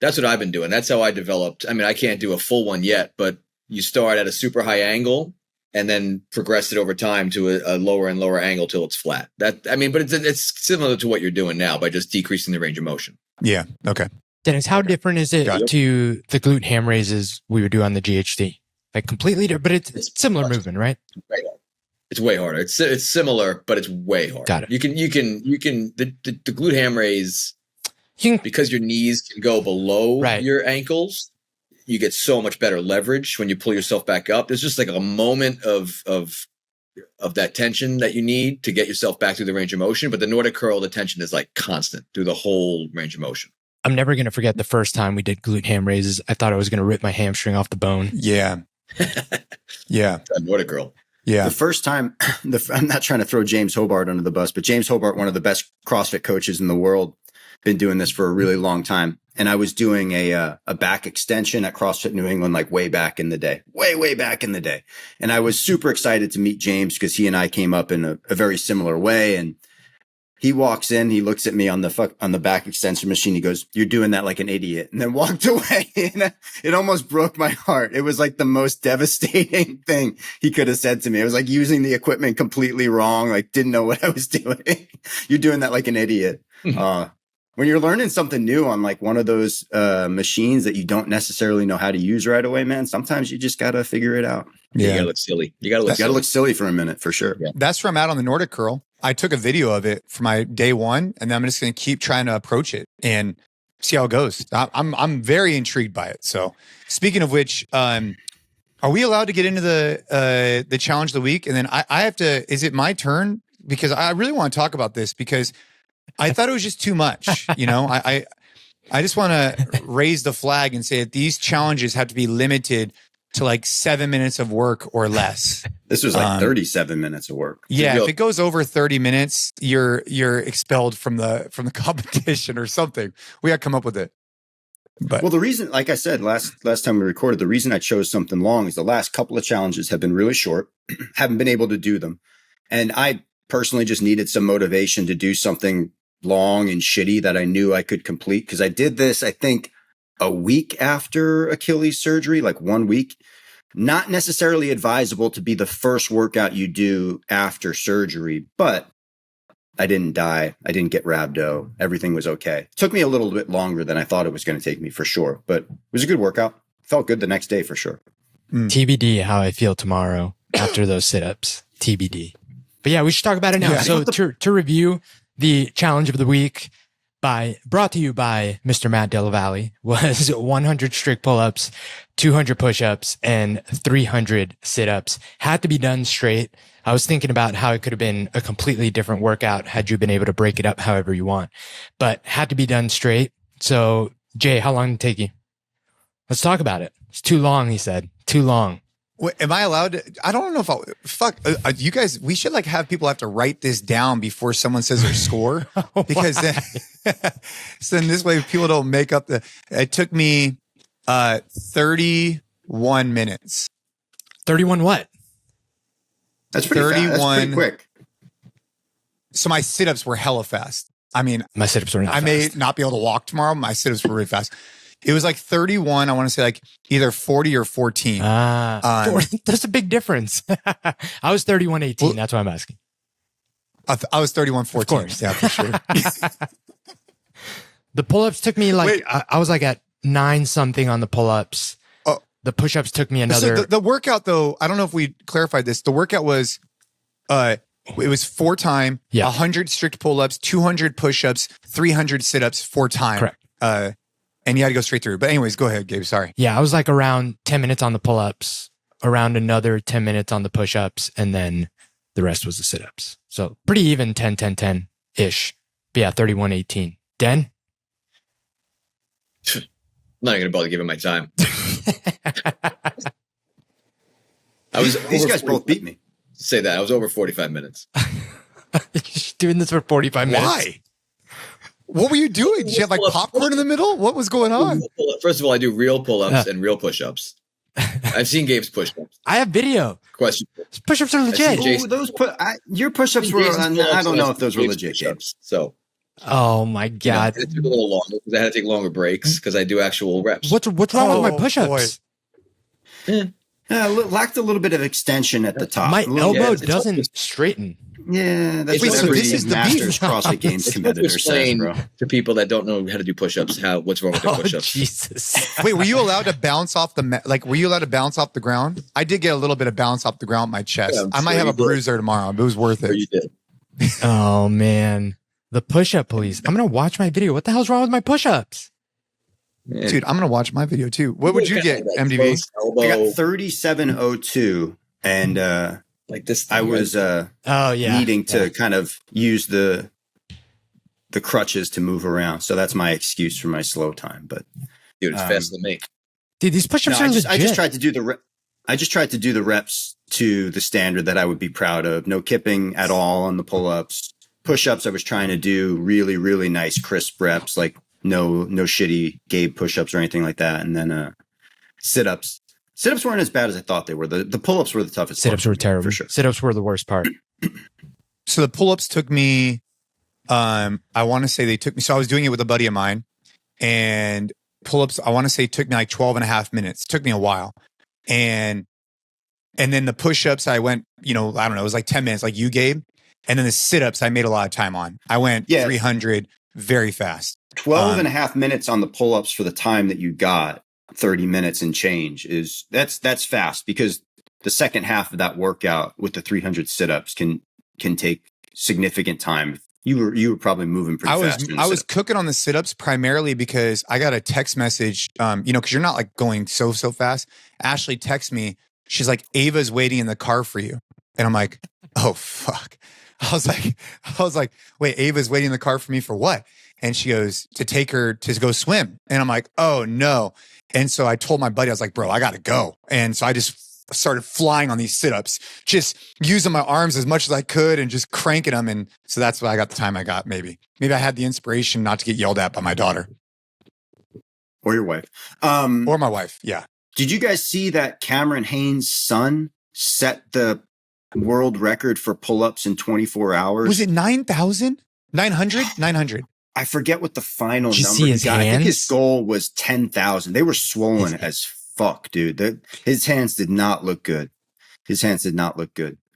B: That's what I've been doing. That's how I developed. I mean, I can't do a full one yet, but you start at a super high angle and then progress it over time to a lower and lower angle till it's flat. But it's similar to what you're doing now by just decreasing the range of motion.
A: Yeah. Okay.
D: Dennis, how different is it to the glute ham raises we would do on the GHD? Like completely different, but it's similar movement, right?
B: It's way harder. It's similar, but it's way harder.
D: Got it.
B: You can the glute ham raise, because your knees can go below your ankles, you get so much better leverage when you pull yourself back up. There's just like a moment of that tension that you need to get yourself back through the range of motion. But the Nordic curl, the tension is like constant through the whole range of motion.
D: I'm never going to forget the first time we did glute ham raises. I thought I was going to rip my hamstring off the bone.
A: Yeah. Yeah.
B: Nordic curl.
C: Yeah. The first time, I'm not trying to throw James Hobart under the bus, but James Hobart, one of the best CrossFit coaches in the world, been doing this for a really long time. And I was doing a back extension at CrossFit New England, like way back in the day, way back in the day. And I was super excited to meet James because he and I came up in a very similar way. And he walks in, he looks at me on the back extension machine. He goes, "You're doing that like an idiot," and then walked away. And it almost broke my heart. It was like the most devastating thing he could have said to me. It was like using the equipment completely wrong. Like didn't know what I was doing. "You're doing that like an idiot." When you're learning something new on like one of those machines that you don't necessarily know how to use right away, man, sometimes you just got to figure it out.
B: Yeah. You gotta look silly. You gotta
C: look silly for a minute for sure.
A: Yeah. That's where I'm at on the Nordic curl. I took a video of it for my day one, and then I'm just going to keep trying to approach it and see how it goes. I'm very intrigued by it. So speaking of which, are we allowed to get into the challenge of the week? And then I have to, is it my turn? Because I really want to talk about this because I thought it was just too much. You know, I just want to raise the flag and say that these challenges have to be limited to like 7 minutes of work or less.
C: This was like 37 minutes of work.
A: Yeah, if it goes over 30 minutes, you're expelled from the competition or something. We got to come up with it. But
C: well, the reason, like I said last time we recorded, the reason I chose something long is the last couple of challenges have been really short. Haven't been able to do them, and I personally just needed some motivation to do something long and shitty that I knew I could complete, because I did this, I think, a week after Achilles surgery, like 1 week. Not necessarily advisable to be the first workout you do after surgery, but I didn't die. I didn't get rhabdo. Everything was okay. Took me a little bit longer than I thought it was going to take me for sure, but it was a good workout. Felt good the next day for sure.
D: TBD how I feel tomorrow after those sit-ups. TBD. But yeah, we should talk about it now. Yeah. So to review, the challenge of the week brought to you by Mr. Matt DellaValle was 100 strict pull-ups, 200 push-ups, and 300 sit-ups. Had to be done straight. I was thinking about how it could have been a completely different workout had you been able to break it up however you want, but had to be done straight. So Jay, how long did it take you? Let's talk about it. It's too long, he said. Too long.
A: Wait, am I allowed to? I don't know if you guys, we should like have people have to write this down before someone says their score, because then, so then this way people don't make up it took me 31 minutes.
D: 31 what?
C: That's pretty 31. That's pretty quick.
A: So my sit-ups were hella fast. I mean,
D: my sit-ups were not fast.
A: I may not be able to walk tomorrow. My sit-ups were really fast. It was like 31. I want to say like either 40 or 14.
D: That's a big difference. I was 31.18. Well, that's why I'm asking.
A: I was 31.14. Of course. Yeah, for sure.
D: The pull-ups took me like, I was like at 9 something on the pull-ups. Oh, the push-ups took me another.
A: So the workout though, I don't know if we clarified this. The workout was, it was 4 time, 100 strict pull-ups, 200 push-ups, 300 sit-ups, 4 time.
D: Correct.
A: And you had to go straight through. But anyways, go ahead, Gabe. Sorry.
D: Yeah, I was like around 10 minutes on the pull-ups, around another 10 minutes on the push-ups, and then the rest was the sit-ups. So pretty even 10-10-10-ish. But yeah, 31.18. Den?
B: I'm not even going to bother giving my time.
C: These guys both beat me.
B: Say that. I was over 45 minutes.
D: Doing this for 45 minutes.
A: Why? What were you doing? Did you have like popcorn in the middle? What was going on?
B: First of all, I do real pull-ups and real push-ups. I've seen Gabe's push-ups.
D: I have video.
B: Question.
D: Push-ups are legit.
C: Your push-ups were, I don't know if those were legit, Gabe.
B: So.
D: Oh my God.
B: It took a little longer because I had to take longer breaks because I do actual reps.
D: What's wrong with my push-ups?
C: Lacked a little bit of extension at the top.
D: My elbow doesn't straighten.
C: Yeah, that's what every Masters CrossFit Games competitor says, bro.
B: To people that don't know how to do push-ups, what's wrong with their push-ups?
D: Jesus.
A: Wait, were you allowed to bounce off were you allowed to bounce off the ground? I did get a little bit of bounce off the ground with my chest. Yeah, I might have a bruise there tomorrow, but it was worth it.
B: You did.
D: Oh man. The push-up police. I'm going to watch my video. What the hell's wrong with my push-ups?
A: Man. Dude, I'm going to watch my video too. What would you get, MDV?
C: I got 37.02 and
B: like this,
C: I was needing to kind of use the crutches to move around. So that's my excuse for my slow time. But
B: dude, it's faster than me.
D: Dude, these push-ups are legit.
C: I just tried to do the reps to the standard that I would be proud of. No kipping at all on the pull-ups. push-ups, I was trying to do really, really nice crisp reps, like no shitty Gabe push-ups or anything like that. And then sit-ups. Sit-ups weren't as bad as I thought they were. The pull-ups were the toughest.
D: Sit-ups were terrible.
C: For sure.
D: Sit-ups were the worst part.
A: So the pull-ups took me, I want to say they took me, so I was doing it with a buddy of mine, and pull-ups, I want to say took me like 12 and a half minutes. It took me a while. And then the push-ups, I went, I don't know, it was like 10 minutes like you, Gabe. And then the sit-ups, I made a lot of time on. I went 300 very fast.
C: 12 and a half minutes on the pull-ups for the time that you got, 30 minutes and change that's fast, because the second half of that workout with the 300 sit-ups can take significant time. You were probably moving pretty fast.
A: I was cooking on the sit-ups primarily because I got a text message, because you're not like going so fast. Ashley texts me. She's like, Ava's waiting in the car for you. And I'm like, oh, fuck. I was like, wait, Ava's waiting in the car for me for what? And she goes, to take her to go swim. And I'm like, oh, no. And so I told my buddy, I was like, bro, I got to go. And so I just started flying on these sit-ups, just using my arms as much as I could and just cranking them. And so that's why I got the time I got, maybe. Maybe I had the inspiration not to get yelled at by my daughter.
C: Or your wife.
A: Or my wife, yeah.
C: Did you guys see that Cameron Haynes' son set the world record for pull-ups in 24 hours?
A: Was it 9,000? 900? 900.
C: I forget what the final
D: Did you
C: number
D: see his
C: got. I think
D: hands?
C: his goal was 10,000. They were swollen as fuck, dude. His hands did not look good.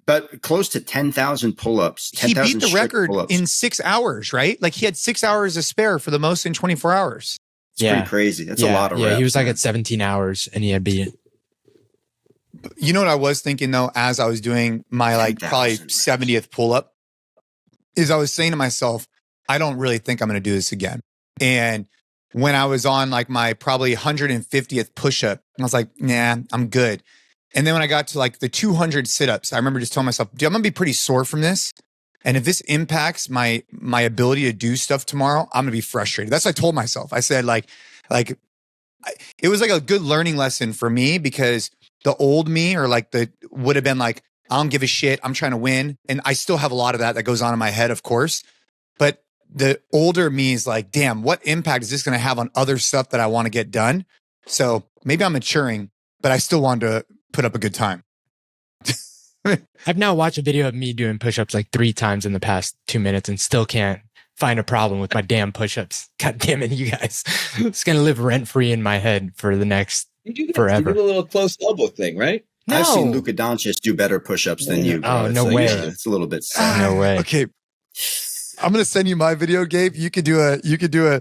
C: But close to 10,000 pull-ups. 10,
A: he beat the record in 6 hours, right? Like he had 6 hours to spare for the most in 24 hours.
C: It's pretty crazy. That's a lot of reps.
D: He was like at 17 hours and he had beat it.
A: You know what I was thinking though, as I was doing my like probably 70th pull-up, is I was saying to myself, I don't really think I'm going to do this again. And when I was on like my probably 150th push-up, I was like, nah, I'm good. And then when I got to like the 200 sit-ups, I remember just telling myself, dude, I'm going to be pretty sore from this. And if this impacts my ability to do stuff tomorrow, I'm going to be frustrated. That's what I told myself. I said it was like a good learning lesson for me, because the old me would have been like, I don't give a shit. I'm trying to win. And I still have a lot of that goes on in my head, of course. But the older me is like, damn, what impact is this going to have on other stuff that I want to get done? So maybe I'm maturing, but I still wanted to put up a good time.
D: I've now watched a video of me doing push-ups like 3 times in the past 2 minutes and still can't find a problem with my damn push-ups. God damn it, you guys. It's going to live rent-free in my head for the next forever.
B: You did a little close elbow thing, right?
C: No. I've seen Luka Doncic do better push-ups than you. Bro.
D: Oh, no way.
C: It's a little bit sad.
D: No way.
A: Okay. I'm going to send you my video, Gabe. You could do a, I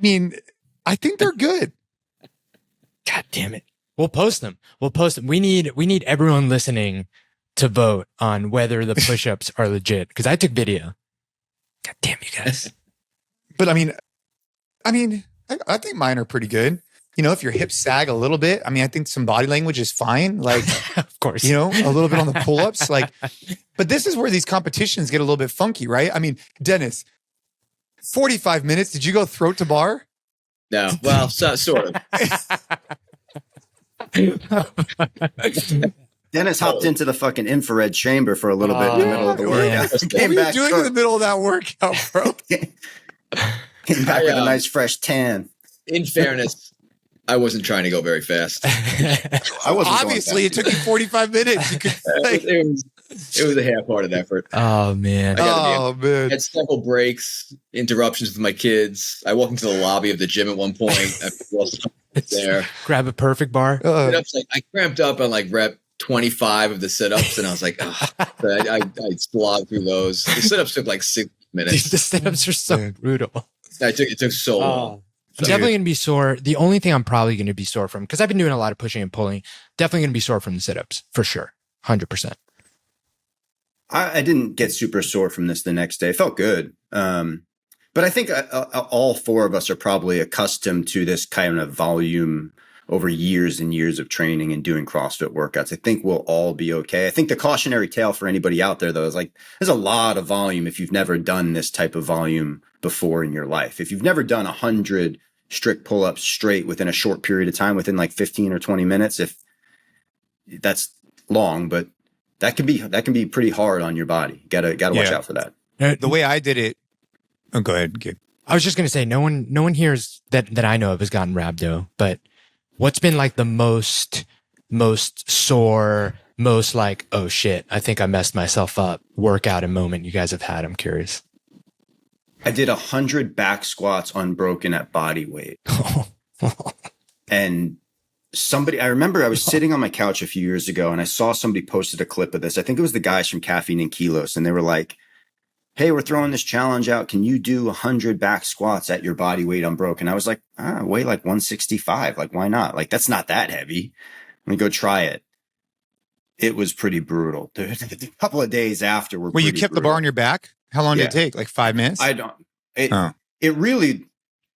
A: mean, I think they're good.
D: God damn it. We'll post them. We need everyone listening to vote on whether the push-ups are legit. Because I took video. God damn you guys.
A: But I mean, I think mine are pretty good. If your hips sag a little bit, I mean, I think some body language is fine. Like,
D: of course,
A: a little bit on the pull-ups. Like, but this is where these competitions get a little bit funky, right? I mean, Dennis, 45 minutes. Did you go throat to bar?
B: No. Well, sort of.
C: Dennis hopped into the fucking infrared chamber for a little bit in the middle of the workout.
A: What were you doing in the middle of that workout, bro?
C: Came back with a nice fresh tan.
B: In fairness, I wasn't trying to go very fast.
C: I wasn't.
A: Obviously, it took you 45 minutes. You could,
B: it was a half-hearted effort.
D: Oh man!
A: Man!
B: I had several breaks, interruptions with my kids. I walked into the lobby of the gym at one point. There,
D: grab a perfect bar.
B: I cramped up on like rep 25 of the sit-ups, and I was like, I slogged through those. The sit-ups took like 6 minutes.
D: Dude, the sit-ups are so brutal.
B: It took so long.
D: I'm definitely going to be sore. The only thing I'm probably going to be sore from, because I've been doing a lot of pushing and pulling, definitely going to be sore from the sit-ups for sure. 100%.
C: I didn't get super sore from this the next day. It felt good. But I think all 4 of us are probably accustomed to this kind of volume over years and years of training and doing CrossFit workouts. I think we'll all be okay. I think the cautionary tale for anybody out there, though, is like, there's a lot of volume if you've never done this type of volume before in your life. If you've never done 100 strict pull-ups straight within a short period of time, within like 15 or 20 minutes, if that's long, but that can be pretty hard on your body. Gotta watch out for that.
A: The way I did it. Oh, go ahead, Gabe.
D: I was just gonna say, no one here that I know of has gotten rhabdo, but what's been like the most sore, most like, oh shit, I think I messed myself up workout and moment you guys have had? I'm curious.
C: I did 100 back squats unbroken at body weight. And I remember I was sitting on my couch a few years ago and I saw somebody posted a clip of this. I think it was the guys from Caffeine and Kilos. And they were like, hey, we're throwing this challenge out. Can you do 100 back squats at your body weight unbroken? I was like, I weigh like 165. Like, why not? Like, that's not that heavy. Let me go try it. It was pretty brutal. A couple of days after were
A: you kept the bar on your back? How long did it take? Like 5 minutes?
C: It really,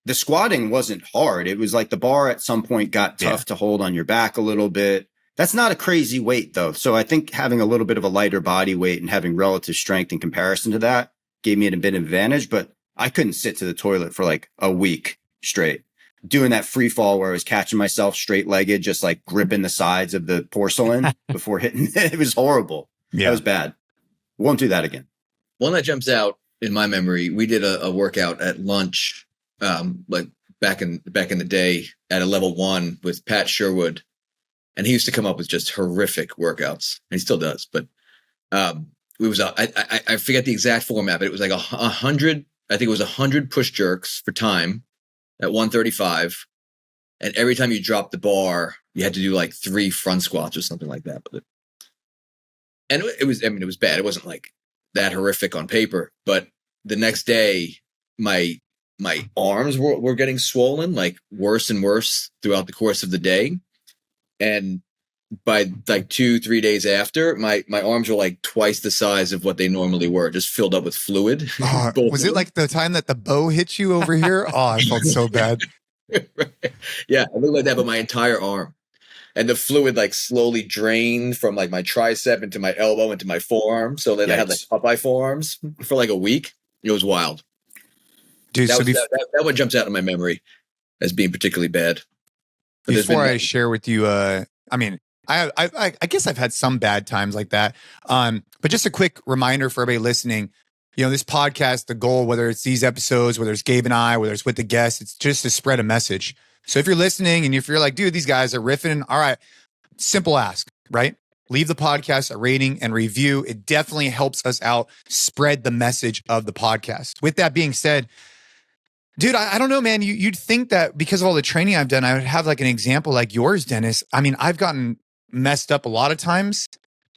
C: the squatting wasn't hard. It was like the bar at some point got tough to hold on your back a little bit. That's not a crazy weight though. So I think having a little bit of a lighter body weight and having relative strength in comparison to that gave me a bit of advantage, but I couldn't sit to the toilet for like a week straight. Doing that free fall where I was catching myself straight legged, just like gripping the sides of the porcelain before hitting it. It was horrible. Yeah. That was bad. Won't do that again.
B: One that jumps out in my memory, we did a workout at lunch, like back in the day at a level 1 with Pat Sherwood. And he used to come up with just horrific workouts, and he still does. But it was I forget the exact format, but it was like 100. I think it was 100 push jerks for time at 135, and every time you dropped the bar, you had to do like 3 front squats or something like that. And it was bad. It wasn't like that horrific on paper, but the next day, my arms were getting swollen, like worse and worse throughout the course of the day. And by like 2-3 days after, my arms were like twice the size of what they normally were, just filled up with fluid.
A: Was it like the time that the bow hit you over here? Oh, I felt so bad.
B: Yeah, I looked like that, but my entire arm. And the fluid like slowly drained from like my tricep into my elbow into my forearm. So then I had like Popeye forearms for like a week. It was wild.
A: Dude,
B: that one jumps out in my memory as being particularly bad. But
A: before I share with you, I guess I've had some bad times like that. But just a quick reminder for everybody listening, this podcast, the goal, whether it's these episodes, whether it's Gabe and I, whether it's with the guests, it's just to spread a message. So if you're listening and if you're like, dude, these guys are riffing, all right, simple ask, right? Leave the podcast a rating and review. It definitely helps us out, spread the message of the podcast. With that being said, dude, I don't know, man. You'd think that because of all the training I've done, I would have like an example like yours, Dennis. I mean, I've gotten messed up a lot of times.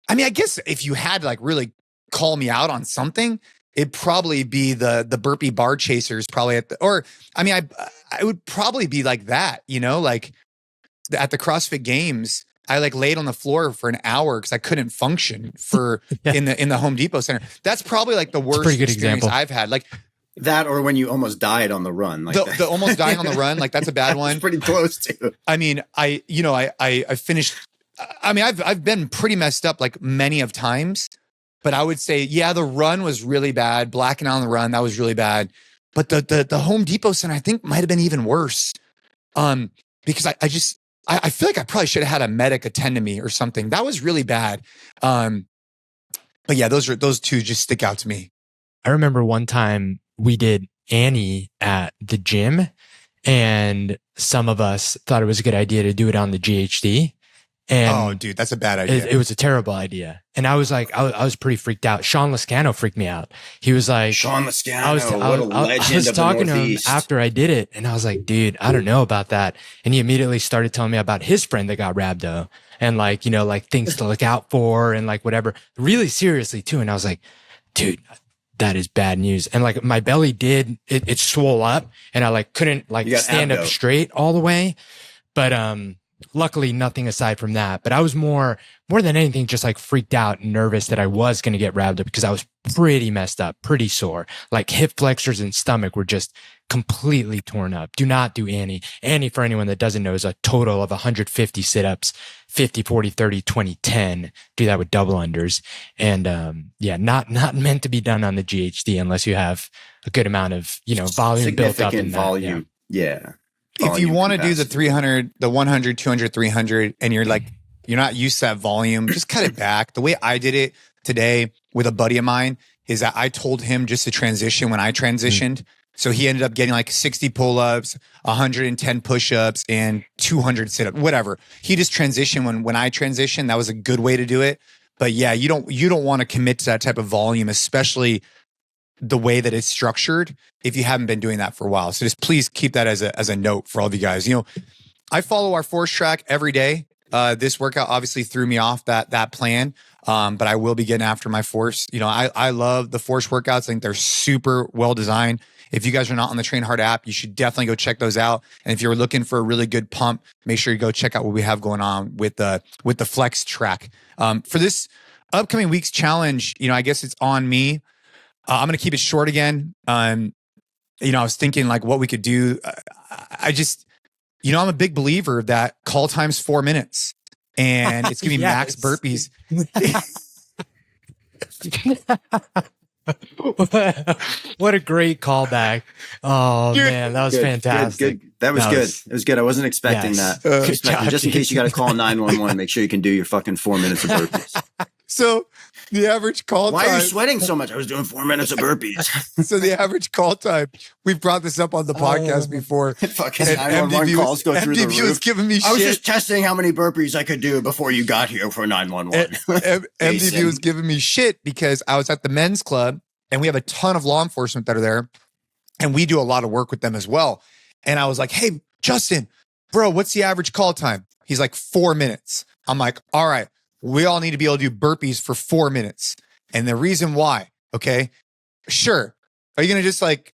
A: I mean, I guess if you had to like really call me out on something, it'd probably be the burpee bar chasers probably I would probably be like that, like at the CrossFit Games, I like laid on the floor for an hour because I couldn't function in the Home Depot Center. That's probably like the worst experience I've had. Like
C: that, or when you almost died on the run, like
A: the almost dying on the run, like that's a bad one.
C: Pretty close to.
A: I mean, I finished. I mean, I've been pretty messed up like many of times, but I would say, the run was really bad. Blacking out on the run, that was really bad. But the Home Depot Center, I think, might have been even worse. Because I feel like I probably should have had a medic attend to me or something. That was really bad. But yeah, those two just stick out to me.
D: I remember one time we did Annie at the gym, and some of us thought it was a good idea to do it on the GHD. And
A: oh, dude, that's a bad idea.
D: It was a terrible idea. And I was like, I was pretty freaked out. Sean Lascano freaked me out. He was like,
C: Sean Lascano, what a legend.
D: I was talking to him after I did it, and I was like, dude, I don't know about that. And he immediately started telling me about his friend that got rhabdo and like, like things to look out for and like whatever, really seriously too. And I was like, dude, that is bad news. And like my belly it swole up and I like couldn't like stand up straight all the way. But, luckily nothing aside from that, but I was more than anything just like freaked out and nervous that I was going to get rhabdo because I was pretty messed up, pretty sore. Like hip flexors and stomach were just completely torn up. Do not do Annie. Annie, for anyone that doesn't know, is a total of 150 sit-ups, 50, 40, 30, 20, 10. Do that with double unders. And not meant to be done on the GHD unless you have a good amount of, volume built up in that.
C: Volume. Yeah.
A: If you want to do the 300, the 100, 200, 300, and you're like You're not used to that volume. Just cut it back. The way I did it today with a buddy of mine is that I told him just to transition when I transitioned. So he ended up getting like 60 pull-ups, 110 push-ups, and 200 sit-ups, whatever. He just transitioned when I transitioned. That was a good way to do it. But yeah, you don't want to commit to that type of volume, especially the way that it's structured if you haven't been doing that for a while. So just please keep that as a note for all of you guys. You know, I follow our force track every day. This workout obviously threw me off that plan. But I will be getting after my force. You know, I love the force workouts. I think they're super well designed. If you guys are not on the Train Hard app, you should definitely go check those out. And if you're looking for a really good pump, make sure you go check out what we have going on with the Flex Track. For this upcoming week's challenge, you know, I guess it's on me. I'm going to keep it short again. You know, I was thinking like what we could do. I just, you know, I'm a big believer that call time's 4 minutes. And it's going to be max burpees.
D: What a great callback. Oh, dude, man, that was fantastic.
C: Good. That was good. It was good. I wasn't expecting that. Just in case you got to call 911, make sure you can do your fucking 4 minutes of burpees.
A: So the average call time.
C: Why are you sweating so much? I was doing 4 minutes of burpees.
A: So the average call time, we've brought this up on the podcast before.
C: Fucking 911 calls go through the roof.
A: MDV was giving me shit.
C: I was just testing how many burpees I could do before you got here for 911.
A: MDV was giving me shit because I was at the men's club and we have a ton of law enforcement that are there and we do a lot of work with them as well. And I was like, hey, Justin, bro, what's the average call time? He's like 4 minutes. I'm like, all right. We all need to be able to do burpees for 4 minutes. And the reason why, okay, sure. Are you going to just like,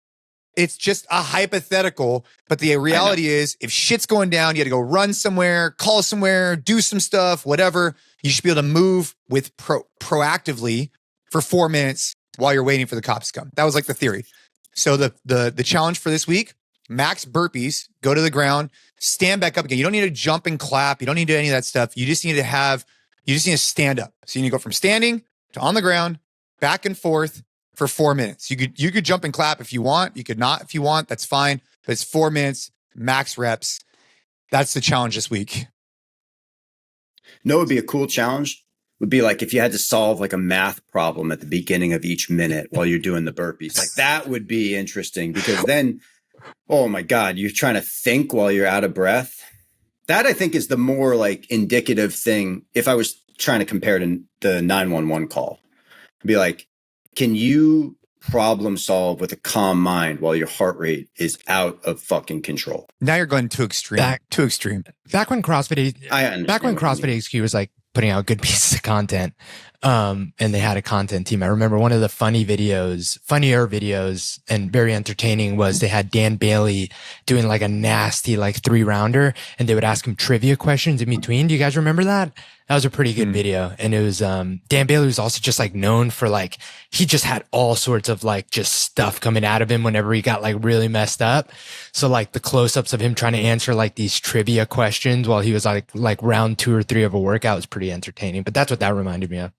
A: it's just a hypothetical, but the reality is if shit's going down, you got to go run somewhere, call somewhere, do some stuff, whatever. You should be able to move with proactively for 4 minutes while you're waiting for the cops to come. That was like the theory. So the challenge for this week, max burpees, go to the ground, stand back up again. You don't need to jump and clap. You don't need to do any of that stuff. You just need to stand up. So you need to go from standing to on the ground, back and forth for 4 minutes. You could jump and clap if you want. You could not if you want. That's fine. But it's 4 minutes, max reps. That's the challenge this week.
C: No, it would be a cool challenge. Would be like if you had to solve like a math problem at the beginning of each minute while you're doing the burpees. Like that would be interesting because then, oh my God, you're trying to think while you're out of breath. That I think is the more like indicative thing. If I was trying to compare to the 911 call, I'd be like, can you problem solve with a calm mind while your heart rate is out of fucking control?
A: Now you're going too extreme. Too extreme.
D: Back when CrossFit HQ was like putting out good pieces of content, and they had a content team. I remember one of the funnier videos and very entertaining was they had Dan Bailey doing like a nasty like 3-rounder and they would ask him trivia questions in between. Do you guys remember that? That was a pretty good video. And it was, Dan Bailey was also just like known for like, he just had all sorts of like just stuff coming out of him whenever he got like really messed up. So like the close-ups of him trying to answer like these trivia questions while he was like round 2 or 3 of a workout was pretty entertaining. But that's what that reminded me of.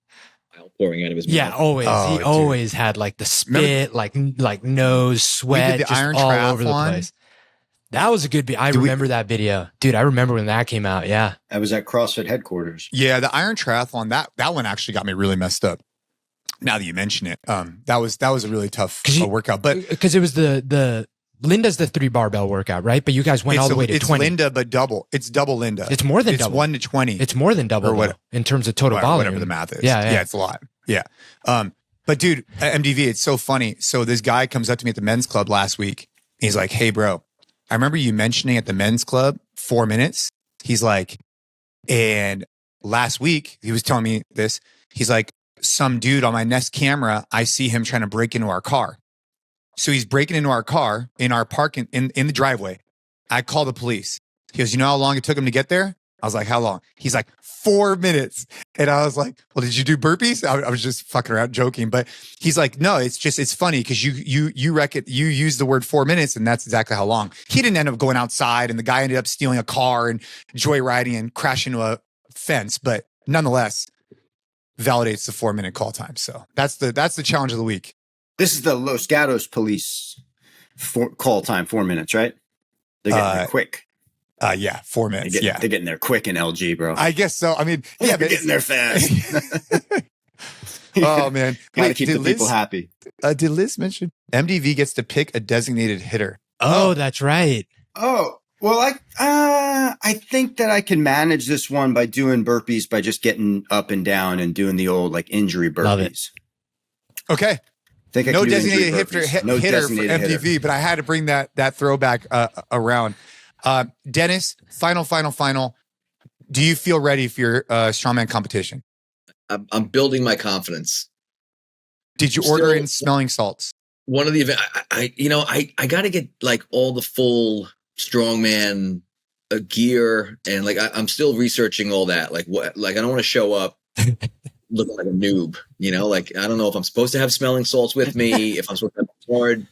B: Pouring out of his mouth.
D: Yeah, always. He always had like the spit, like nose, sweat, just Iron all Triathlon over the place. That was a good I remember that video. Dude, I remember when that came out. Yeah.
C: I was at CrossFit headquarters.
A: Yeah, the Iron Triathlon, that one actually got me really messed up. Now that you mention it. That was a really tough workout. But
D: because it was the Linda's the 3 barbell workout, right? But you guys went all the way to 20.
A: It's Linda, but double. It's double Linda.
D: It's more than double.
A: It's 1 to 20.
D: It's more than double in terms of total volume.
A: Whatever the math is.
D: Yeah,
A: it's a lot. Yeah. But dude, MDV, it's so funny. So this guy comes up to me at the men's club last week. He's like, hey, bro, I remember you mentioning at the men's club 4 minutes. He's like, and last week he was telling me this. He's like, some dude on my Nest camera, I see him trying to break into our car. So he's breaking into our car in our parking in the driveway. I call the police. He goes, you know how long it took him to get there? I was like, how long? He's like, 4 minutes. And I was like, well, did you do burpees? I was just fucking around joking. But he's like, no, it's funny because you use the word 4 minutes and that's exactly how long. He didn't end up going outside and the guy ended up stealing a car and joyriding and crashing into a fence. But nonetheless, validates the 4 minute call time. So that's the challenge of the week.
C: This is the Los Gatos police call time, 4 minutes, right? They're getting there quick.
A: Yeah, 4 minutes.
C: They're getting there quick in LG, bro.
A: I guess so. I mean,
C: they're getting there fast.
A: Oh man,
C: gotta keep the people happy.
A: Did Liz mention MDV gets to pick a designated hitter?
D: Oh, that's right.
C: Oh, well, I think that I can manage this one by doing burpees by just getting up and down and doing the old like injury burpees.
D: Love it.
A: Okay.
C: No
A: designated hitter for MDV, but I had to bring that throwback around. Dennis, final. Do you feel ready for your strongman competition?
B: I'm building my confidence.
A: Did you order in smelling salts?
B: One of the events, I got to get like all the full strongman gear, and like I'm still researching all that. Like what? Like I don't want to show up looking like a noob. Like I don't know if I'm supposed to have smelling salts with me. If I'm supposed to have a hard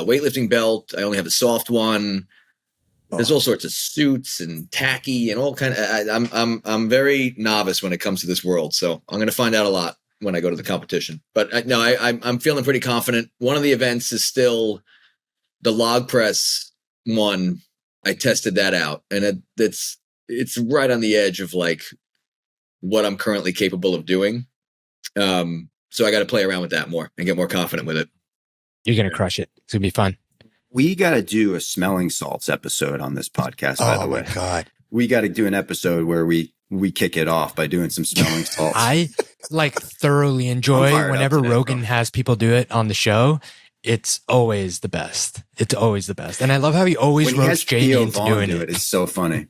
B: weightlifting belt, I only have a soft one. There's all sorts of suits and tacky and all kind of. I'm very novice when it comes to this world, so I'm going to find out a lot when I go to the competition. But I'm feeling pretty confident. One of the events is still the log press one. I tested that out, and it's right on the edge of like what I'm currently capable of doing. So I got to play around with that more and get more confident with it.
D: You're going to crush it. It's going to be fun.
C: We got to do a smelling salts episode on this podcast, by the way.
A: Oh, my God.
C: We got to do an episode where we kick it off by doing some smelling salts.
D: I thoroughly enjoy whenever Rogan has people do it on the show. It's always the best. And I love how he always roasts Jamie into doing it.
C: It's so funny.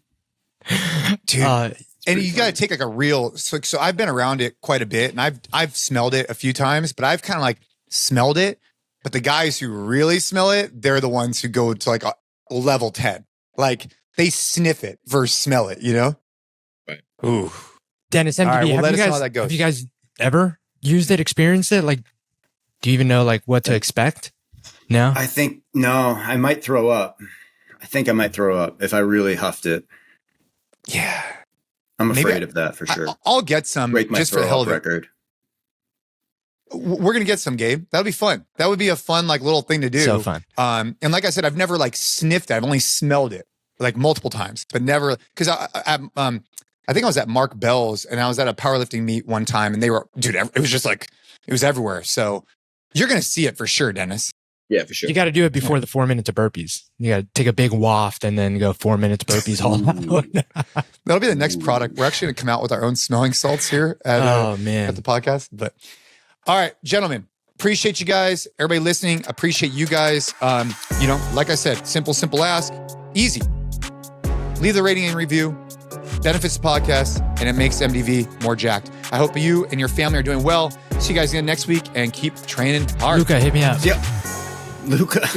A: Dude. And you got to take like a real, so I've been around it quite a bit, and I've smelled it a few times, but I've kind of like smelled it. But the guys who really smell it, they're the ones who go to like a level 10. Like they sniff it versus smell it,
B: Right.
A: Ooh.
D: Dennis, MDB,
A: right, well, let us know how that goes.
D: Have you guys ever used it, experienced it? Like, do you even know like what to expect? No?
C: I might throw up. I think I might throw up if I really huffed it.
A: Yeah.
C: I'm afraid of that for sure.
A: I'll get some
C: Break my
A: just for the hell of it.
C: record.
A: We're going to get some, Gabe. That'll be fun. That would be a fun, like little thing to do.
D: So fun.
A: And like I said, I've never like sniffed it. I've only smelled it like multiple times, but never, cause I think I was at Mark Bell's and I was at a powerlifting meet one time and they were, dude, it was just like, it was everywhere. So you're going to see it for sure, Dennis.
B: Yeah, for sure.
D: You got to do it before the 4 minutes of burpees. You got to take a big waft and then go 4 minutes burpees all out.
A: That'll be the next product. We're actually going to come out with our own smelling salts here at the podcast. But all right, gentlemen, appreciate you guys. Everybody listening, appreciate you guys. Like I said, simple ask, easy. Leave the rating and review. Benefits the podcast, and it makes MDV more jacked. I hope you and your family are doing well. See you guys again next week, and keep training hard.
D: Luka, hit me up.
C: Yep. Luka.